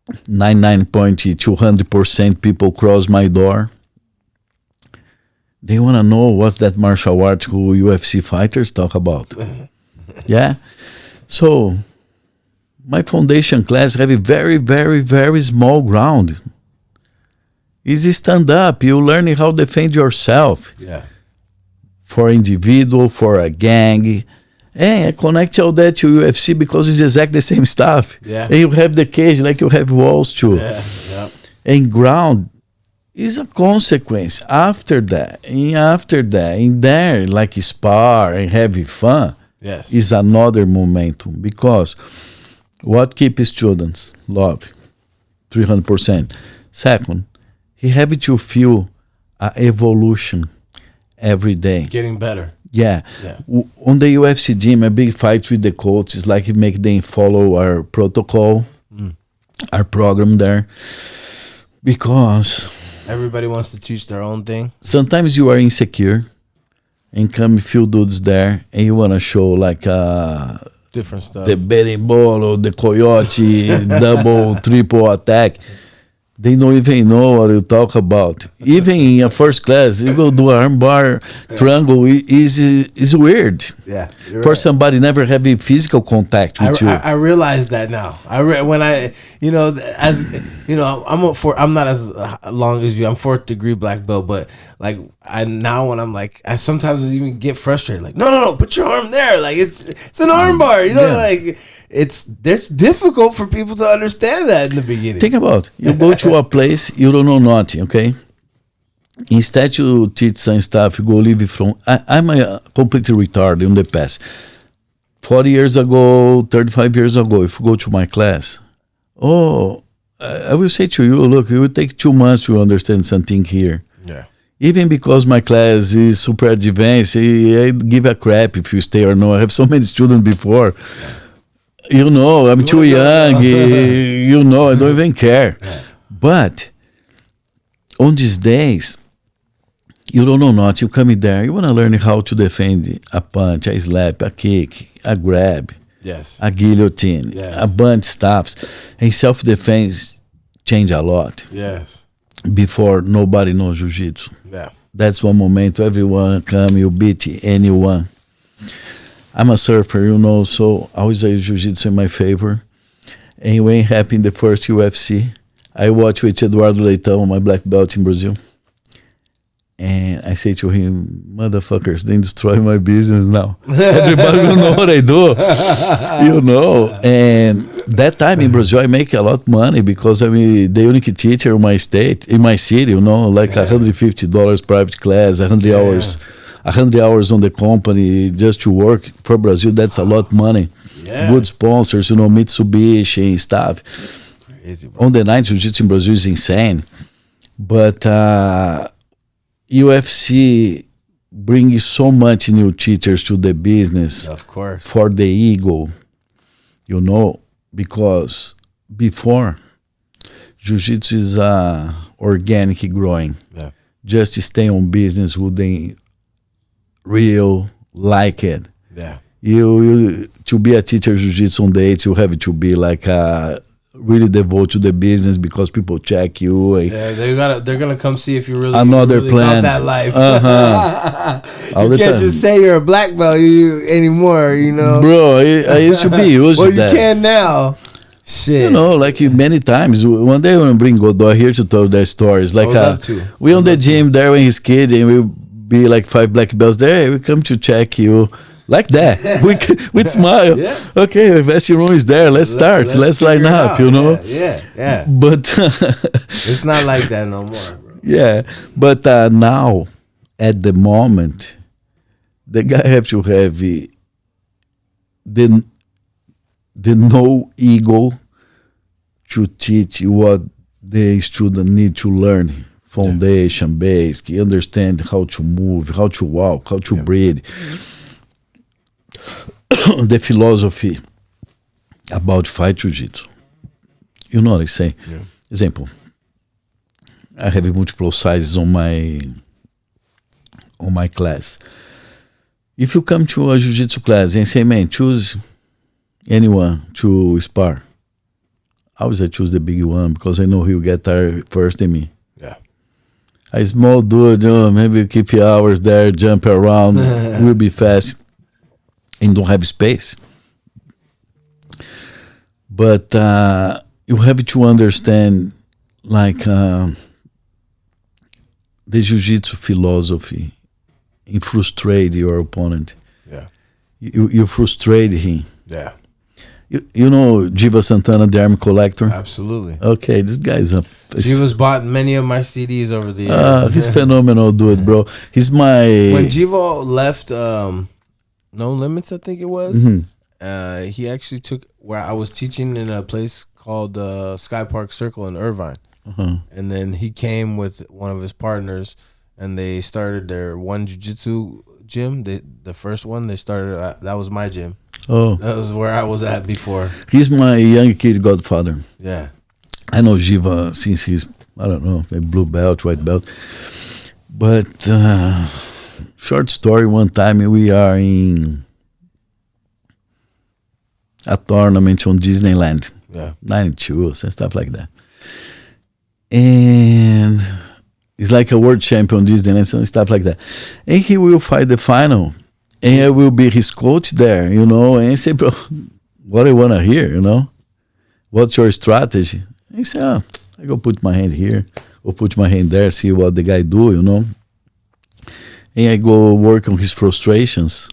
99.200% people cross my door. They want to know what's that martial art who UFC fighters talk about. Yeah. So my foundation class have a very, very, very small ground. It's stand up. You learn how to defend yourself. Yeah. For individual, for a gang. And I connect all that to UFC because it's exactly the same stuff. Yeah. And you have the cage like you have walls too. Yeah. Yeah. And ground is a consequence. After that, in there, like spar and having fun, yes, is another momentum. Because what keeps students? Love, 300%. Second, he have to feel an evolution every day. Getting better. Yeah. On the UFC gym, a big fight with the coaches, like make them follow our protocol, our program there. Because everybody wants to teach their own thing. Sometimes you are insecure and come a few dudes there and you want to show like different stuff. The berimbolo, the coyote, double, triple attack. They don't even know what you talk about. Even in a first class, you go do arm bar, triangle is weird. Yeah, for right. Somebody never having physical contact with you. I realize that now. I'm not as long as you. I'm 4th degree black belt, but like when I'm like, I sometimes even get frustrated. Like, no, put your arm there. Like it's an arm bar. You know, like it's difficult for people to understand that in the beginning. Think about you go to a place you don't know nothing. Okay, instead to teach some stuff, you go live from. I'm a completely retarded in the past. 40 years ago, 35 years ago, if you go to my class, I will say to you, look, it will take 2 months to understand something here. Yeah. Even because my class is super advanced, I give a crap if you stay or no. I have so many students before. You know, I'm too young. You know, I don't even care. Yeah. But on these days, you don't know not. You come in there, you want to learn how to defend a punch, a slap, a kick, a grab, Yes, a guillotine, yes, a bunch stops. And self-defense change a lot. Yes. Before nobody knows jiu-jitsu. Yeah. That's one moment everyone come, you beat anyone. I'm a surfer, you know, so always I use jiu-jitsu in my favor. And when it happened the first UFC, I watched with Eduardo Leitão, my black belt in Brazil. And I say to him, motherfuckers, they destroy my business now. Everybody will know what I do, you know. And that time in Brazil, I make a lot of money because I'm the unique teacher in my state, in my city, you know, like $150 private class, 100 hours. 100 hours on the company just to work for Brazil. That's a lot of money. Yeah. Good sponsors, you know, Mitsubishi and stuff. Crazy, bro. On the night, jiu-jitsu in Brazil is insane. But UFC brings so much new teachers to the business. Of course. For the ego, you know, because before, jiu-jitsu is organic growing. Yeah. Just stay on business with the real like it. Yeah. You to be a teacher of jiu-jitsu on dates, you have to be like really devoted to the business because people check you. Yeah, they're gonna come see if you really plan about that life. You can't just say you're a black belt anymore, you know. Bro, I used to be used well, to that. You can now. Shit. You know, like many times. One day I want to bring Godoy here to tell their stories. Like we on the gym there when he's kid and we be like 5 black belts there. Hey, we come to check you. Like that, we smile. Yeah. Okay, investing room is there. Let's start. Let's line up. You know. Yeah. But it's not like that no more, bro. Yeah, but now, at the moment, the guy have to have the no ego to teach what the student need to learn. Foundation, basic, understand how to move, how to walk, how to breathe. The philosophy about fight jiu-jitsu. You know what I say? Yeah. Example. I have multiple sizes on my class. If you come to a jiu-jitsu class and say, man, choose anyone to spar, I always choose the big one because I know he'll get tired first than me. Yeah. A small dude, maybe keep you hours there, jump around, will be fast. And don't have space. But you have to understand like the jiu-jitsu philosophy and frustrate your opponent. Yeah. You frustrate him. Yeah. You know Jiva Santana, the arm collector? Absolutely. Okay, this guy's a... Jiva's bought many of my CDs over the years. He's phenomenal dude, bro. He's my... When Jiva left... No Limits, I think it was. Mm-hmm. He actually took where I was teaching in a place called Sky Park Circle in Irvine. Uh-huh. And then he came with one of his partners and they started their one jiu-jitsu gym. The first one they started, that was my gym. Oh. That was where I was at before. He's my young kid godfather. Yeah. I know Jiva since he's, I don't know, maybe blue belt, white belt. But... short story, one time we are in a tournament on Disneyland. Yeah. 92 and stuff like that. And it's like a world champion Disneyland and stuff like that. And he will fight the final. And I will be his coach there, you know. And I say, bro, what do you want to hear, you know? What's your strategy? And he said, I go put my hand here or put my hand there, see what the guy do, you know. and I go work on his frustrations.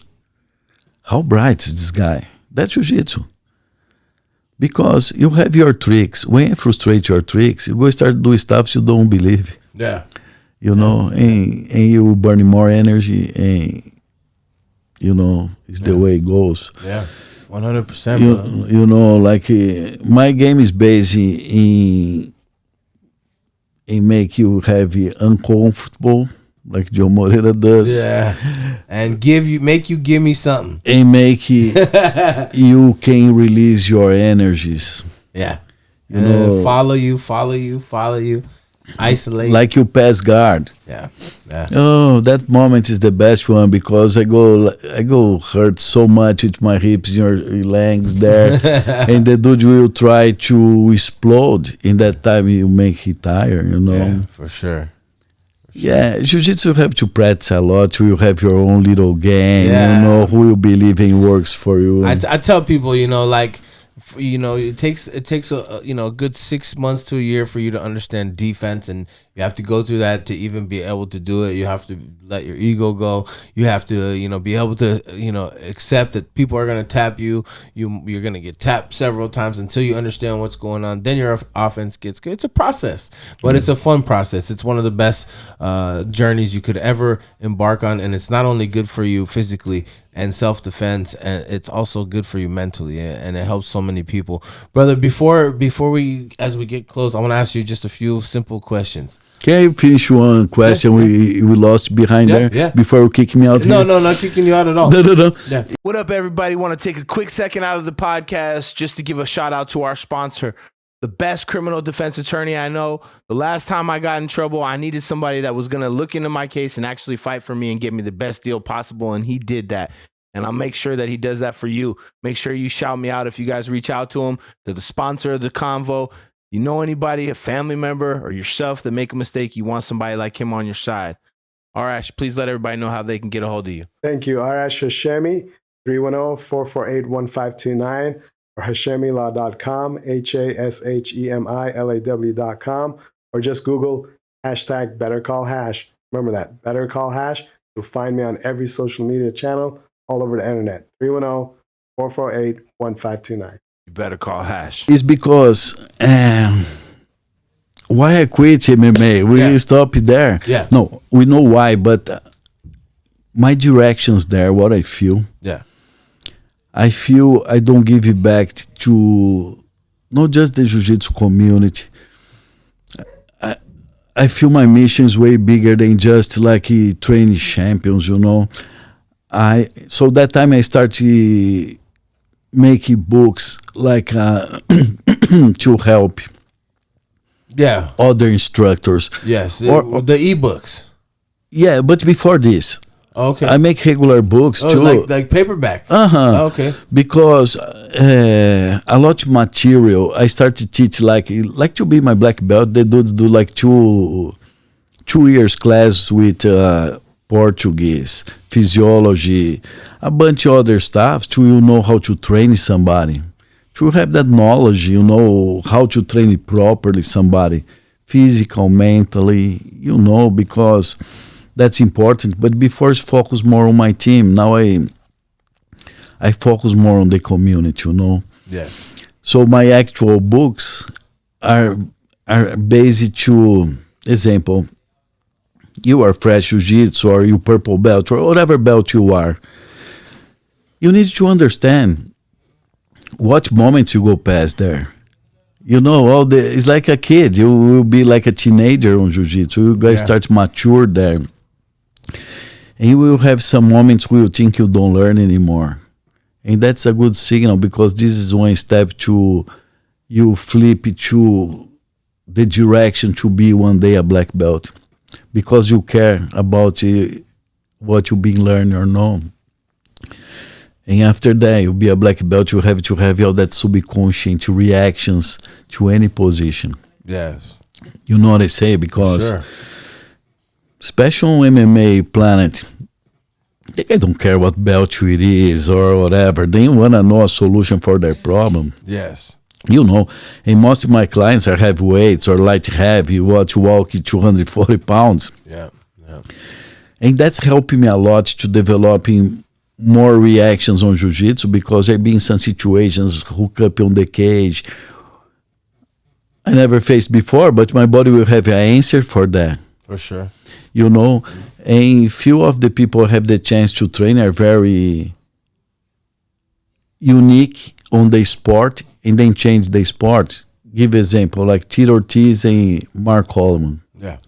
How bright is this guy? That's jiu-jitsu. Because you have your tricks. When you frustrate your tricks, you go start doing stuff you don't believe. Yeah. You know, and you burn more energy, and you know, it's the way it goes. Yeah, 100%. You know, like my game is based in make you have it uncomfortable, like Joe Moreira does. Yeah, and make you give me something, and make it you can release your energies. Yeah, you know, follow you, isolate, like you pass guard. Yeah. Oh, that moment is the best one, because I go hurt so much with my hips, your legs there, and the dude will try to explode. In that time, you make it tire. You know, yeah, for sure. Yeah, jiu-jitsu, you have to practice a lot. You have your own little game. Yeah. You know who you believe in works for you. I tell people, you know, like, you know, it takes a a good 6 months to a year for you to understand defense, and you have to go through that to even be able to do it. You have to let your ego go. You have to, you know, be able to, you know, accept that people are going to tap you. You're going to get tapped several times until you understand what's going on. Then your offense gets good. It's a process, but it's a fun process. It's one of the best journeys you could ever embark on, and it's not only good for you physically and self-defense, and it's also good for you mentally, and it helps so many people. Brother, before we, as we get close, I want to ask you just a few simple questions. Can you finish one question we lost behind there? Yeah. Before you kick me out? No, not kicking you out at all. No. Yeah. What up, everybody? Want to take a quick second out of the podcast just to give a shout out to our sponsor, the best criminal defense attorney I know. The last time I got in trouble, I needed somebody that was going to look into my case and actually fight for me and get me the best deal possible, and he did that. And I'll make sure that he does that for you. Make sure you shout me out if you guys reach out to him. They're the sponsor of the Convo. You know anybody, a family member or yourself that make a mistake, you want somebody like him on your side. Arash, please let everybody know how they can get a hold of you. Thank you. Arash Hashemi, 310-448-1529, or HashemiLaw.com, HashemiLaw.com, or just Google hashtag Better Call Hash. Remember that, Better Call Hash. You'll find me on every social media channel all over the internet. 310-448-1529. You better call Hash. It's because why I quit MMA? We stop there. Yeah. No, we know why, but my directions there, what I feel. Yeah. I feel I don't give it back to not just the jiu-jitsu community. I feel my mission is way bigger than just like training champions, you know. So that time I started making books like to help other instructors. Yes, or the ebooks. Yeah, but before this, okay, I make regular books too, like paperback. Okay, because a lot of material I started to teach like to be my black belt. The dudes do like 2 years class with Portuguese, physiology, a bunch of other stuff to you know how to train somebody, to have that knowledge, you know how to train properly somebody, physical, mentally, you know, because that's important. But before, focus more on my team. Now I focus more on the community, you know. Yes. So my actual books are based to example. You are fresh jiu-jitsu, or you purple belt, or whatever belt you are. You need to understand what moments you go past there. You know, it's like a kid. You will be like a teenager on jiu-jitsu. You guys start to mature there. And you will have some moments where you think you don't learn anymore. And that's a good signal, because this is one step to you flip to the direction to be one day a black belt. Because you care about what you've been learning or know. And after that, you'll be a black belt, you have to have all that subconscious reactions to any position. Yes. You know what I say? Because sure. Especially on MMA planet, they don't care what belt it is or whatever. They want to know a solution for their problem. Yes. You know, and most of my clients are heavyweights or light heavy, walk 240 pounds. Yeah. And that's helping me a lot to developing more reactions on jiu-jitsu, because I've been in some situations, hook up on the cage, I never faced before, but my body will have an answer for that. For sure. You know, and few of the people have the chance to train are very unique on the sport and then change the sport. Give example, like Tito Ortiz and Mark Coleman. Yeah.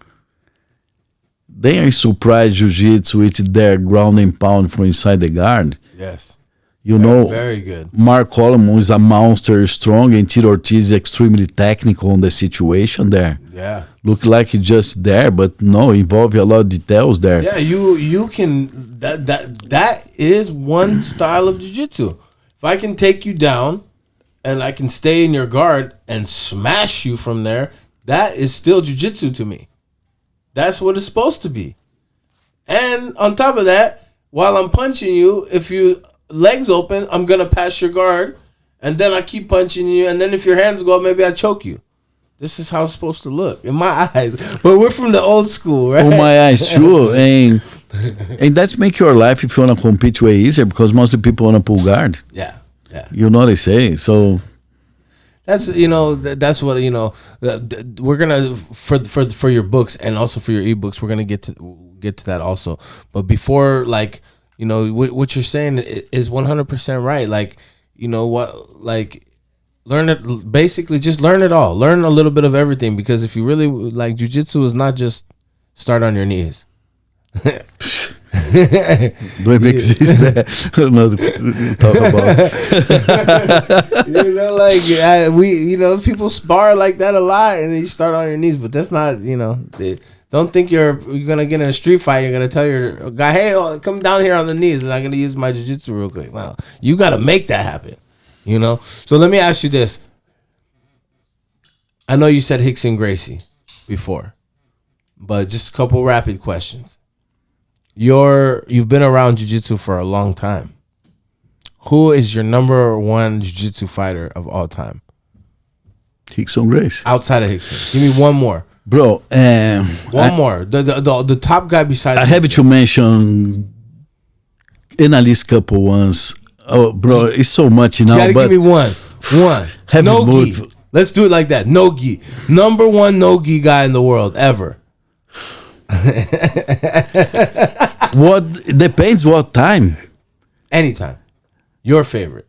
They are surprised jiu-jitsu with their ground and pound from inside the guard. Yes. You know, very good. Mark Coleman is a monster, strong, and Tito Ortiz is extremely technical on the situation there. Yeah. Look like he's just there, but no, involve a lot of details there. Yeah, you can that is one style of jiu-jitsu. If I can take you down and I can stay in your guard and smash you from there, that is still jiu-jitsu to me. That's what it's supposed to be. And on top of that, while I'm punching you, if you legs open, I'm gonna pass your guard, and then I keep punching you, and then if your hands go up, maybe I choke you. This is how it's supposed to look in my eyes. But we're from the old school, right? Oh, my eyes too, and that's make your life, if you wanna compete, way easier, because most of the people wanna pull guard. Yeah, yeah. You know what they say. So that's that's what we're gonna for your books and also for your ebooks. We're gonna get to that also. But before, like, what you're saying is 100% right. Like, learn it. Basically, just learn it all. Learn a little bit of everything, because if you really like, jiu-jitsu is not just start on your knees. Do it exist there? I don't know to talk about. People spar like that a lot, and you start on your knees, but that's not, don't think you're gonna get in a street fight. You're gonna tell your guy, "Hey, come down here on the knees, and I'm gonna use my jiu-jitsu real quick." Wow, you gotta make that happen. So let me ask you this. I know you said Rickson Gracie before, but just a couple rapid questions. You've been around jiu-jitsu for a long time. Who is your number one jiu-jitsu fighter of all time? Rickson Gracie. Outside of Rickson. Give me one more. Bro, one more. The top guy besides I have to mention in at least couple ones. Oh, bro, it's so much now. You gotta give me one. No gi. Let's do it like that. No gi. Number one no gi guy in the world ever. What depends what time? Anytime. Your favorite.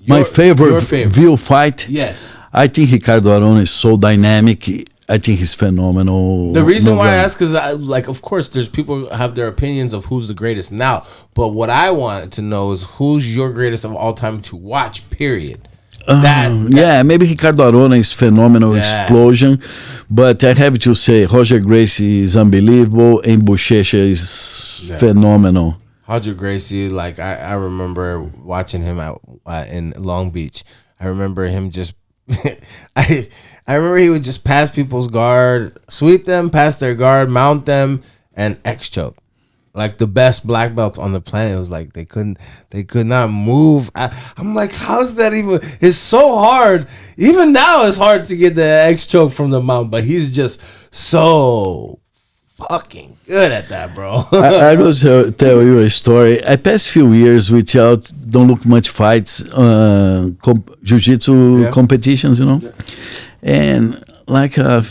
My favorite view fight? Yes. I think Ricardo Arona is so dynamic. I think he's phenomenal. The reason why I ask is, of course, there's people who have their opinions of who's the greatest now. But what I want to know is who's your greatest of all time to watch, period. Yeah, maybe Ricardo Arona is phenomenal, explosion. But I have to say, Roger Gracie is unbelievable, and Bochecha is phenomenal. Roger Gracie, like I remember watching him in Long Beach. I remember him just, I remember he would just pass people's guard, sweep them, pass their guard, mount them, and X choke. Like the best black belts on the planet. It was like they could not move. I'm like, how's that even? It's so hard. Even now, it's hard to get the X choke from the mount, but he's just so fucking good at that, bro. I will tell you a story. I passed few years without don't look much fights, jiu-jitsu competitions, and like a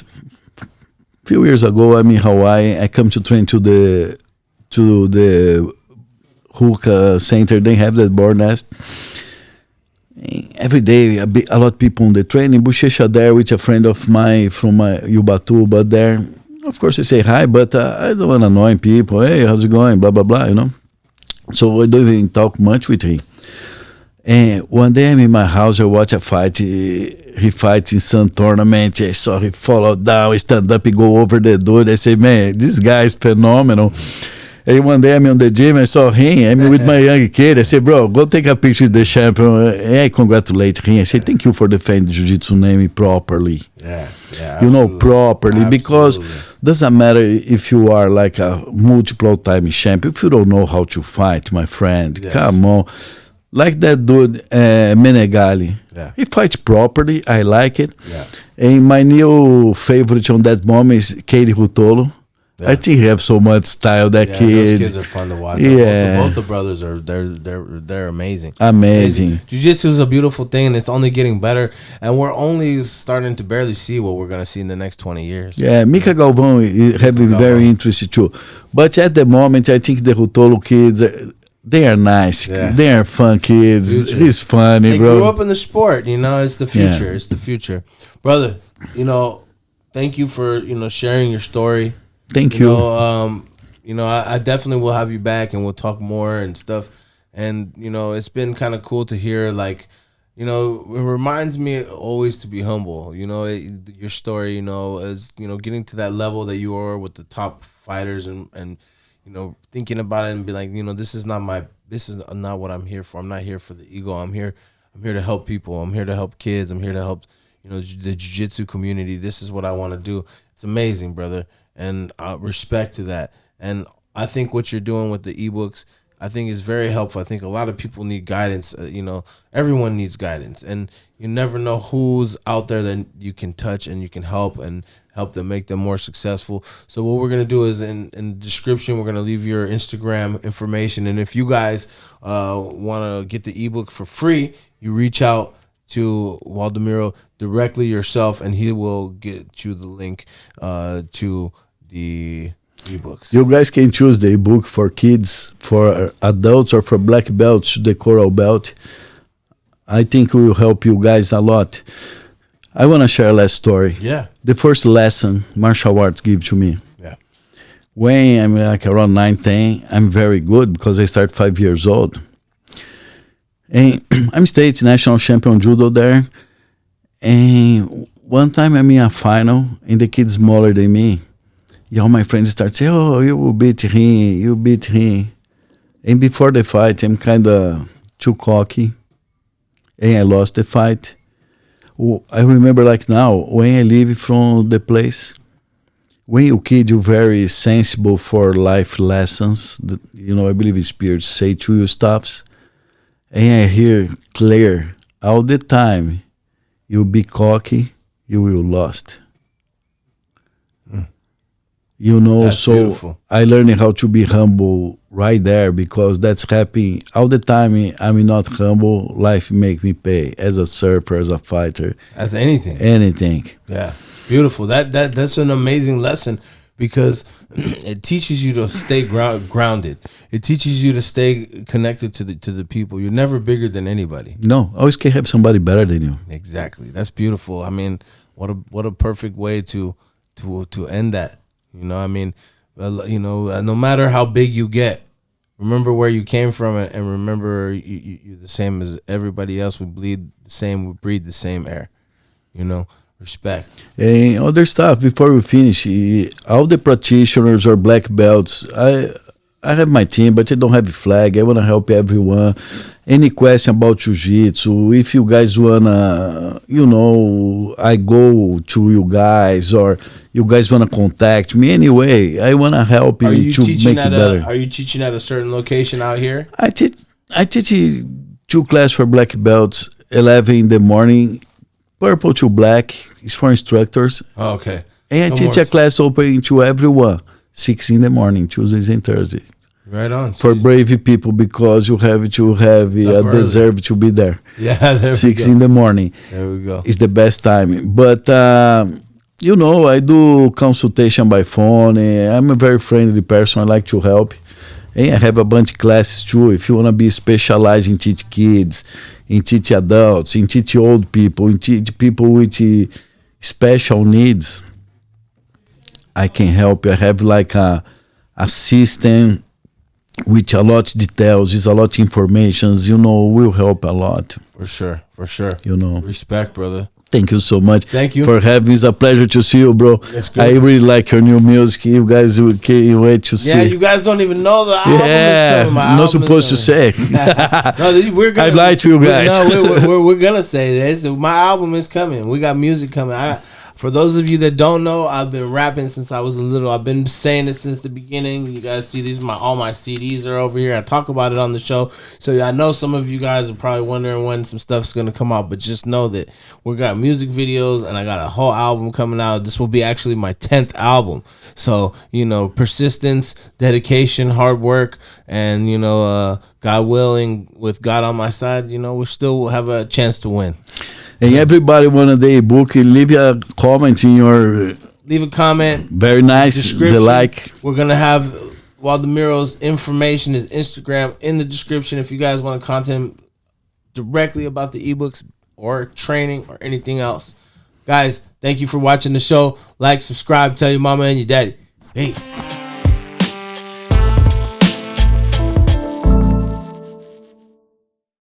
few years ago, I'm in Hawaii. I come to train to the hookah center. They have that board nest. Every day, a lot of people on the train. In Bochecha there with a friend of mine from Ubatu, but there, of course, I say hi, but I don't want to annoy people. Hey, how's it going? Blah, blah, blah, So I don't even talk much with him. And one day I'm in my house, I watch a fight. He fights in some tournament. I saw he fall down, stand up, he go over the dude. I say, man, this guy is phenomenal. And one day I'm in the gym, I saw him, I'm with my young kid. I said, bro, go take a picture with the champion. And I congratulate him. I say, thank you for defending Jiu-Jitsu name properly. Yeah, Properly. Absolutely. Because doesn't matter if you are like a multiple time champion. If you don't know how to fight, my friend, come on. Like that dude, Menegali. Yeah. He fights properly. I like it. Yeah. And my new favorite on that moment is Katie Rutolo. I think he have so much style. That Yeah, kid. those kids are fun to watch. Yeah. Both the brothers are they're amazing. Amazing. Jiu-Jitsu is a beautiful thing, and it's only getting better. And we're only starting to barely see what we're gonna see in the next 20 years. Yeah, Mika Galvão have been very interesting too. But at the moment, I think the Rutolo kids, they are nice. Yeah. They are fun kids. Future. He's funny, They bro. grew up in the sport, you know. It's the future. Yeah. It's the future, brother. You know, thank you for sharing your story. Thank you. I definitely will have you back, and we'll talk more and stuff. And it's been kind of cool to hear, like, it reminds me always to be humble. Your story, is getting to that level that you are with the top fighters, and thinking about it and be like, this is not what I'm here for. I'm not here for the ego. I'm here to help people. I'm here to help kids. I'm here to help the jiu-jitsu community. This is what I want to do. It's amazing, brother. And respect to that. And I think what you're doing with the ebooks, I think is very helpful. I think a lot of people need guidance. Everyone needs guidance, and you never know who's out there that you can touch and you can help them, make them more successful. So what we're gonna do is in the description, we're gonna leave your Instagram information, and if you guys want to get the ebook for free, you reach out to Waldomiro directly yourself, and he will get you the link to the ebooks. You guys can choose the ebook for kids, for adults, or for black belts, the coral belt. I think it will help you guys a lot. I want to share a last story. Yeah. The first lesson martial arts give to me. Yeah. When I'm like around 9, 10, I'm very good because I start 5 years old. And I'm state national champion judo there. And one time I'm in a final, and the kid's smaller than me. All my friends start saying, "Oh, you will beat him, you beat him." And before the fight, I'm kind of too cocky, and I lost the fight. I remember like now, when I leave from the place, when you kid, you're very sensible for life lessons. That, I believe in spirits say to you stuffs. And I hear clear all the time, you be cocky, you will lost. That's So beautiful. I learned how to be humble right there, because that's happening all the time. I'm not humble. Life make me pay as a surfer, as a fighter, As anything. anything. Yeah, beautiful. That's an amazing lesson, because it teaches you to stay grounded. It teaches you to stay connected to the people. You're never bigger than anybody. No, always can have somebody better than you. Exactly. That's beautiful. I mean, what a perfect way to end that. No matter how big you get, remember where you came from, and remember you're the same as everybody else. We bleed the same. We breathe the same air. Respect. And other stuff before we finish, all the practitioners or black belts, I have my team, but I don't have a flag. I want to help everyone. Any question about jiu-jitsu, if you guys wanna, I go to you guys, or you guys wanna contact me anyway, I wanna help you to make it better. Are you teaching at a certain location out here? I teach 2 classes for black belts, 11 in the morning, purple to black is for instructors. Oh, okay. And I teach a class open to everyone, 6 in the morning, Tuesdays and Thursdays. Right on. For brave people, because you have to have a deserve to be there. Yeah, there 6 in the morning. There we go. It's the best time. But, I do consultation by phone. And I'm a very friendly person. I like to help. And I have a bunch of classes too. If you want to be specialized in teach kids, in teach adults, in teach old people, in teach people with special needs, I can help you. I have like a system with a lot of details, is a lot of information, will help a lot. For sure. Respect, brother. Thank you so much. Thank you for having. It's a pleasure to see you, bro. It's good. I really like your new music. You guys can't wait to see. Yeah, you guys don't even know the album is coming. I'm not supposed to say. We're gonna, I lied to you guys. We're gonna say this. My album is coming. We got music coming. For those of you that don't know, I've been rapping since I was little. I've been saying it since the beginning. You guys see these, all my CDs are over here. I talk about it on the show. So I know some of you guys are probably wondering when some stuff's going to come out, but just know that we got music videos and I got a whole album coming out. This will be actually my 10th album. So, persistence, dedication, hard work, and, God willing, with God on my side, we still have a chance to win. And everybody want the ebook, leave a comment in your... Leave a comment. Very nice. The like. We're going to have Waldemiro's information, his Instagram, in the description if you guys want to contact him directly about the ebooks or training or anything else. Guys, thank you for watching the show. Like, subscribe, tell your mama and your daddy. Peace.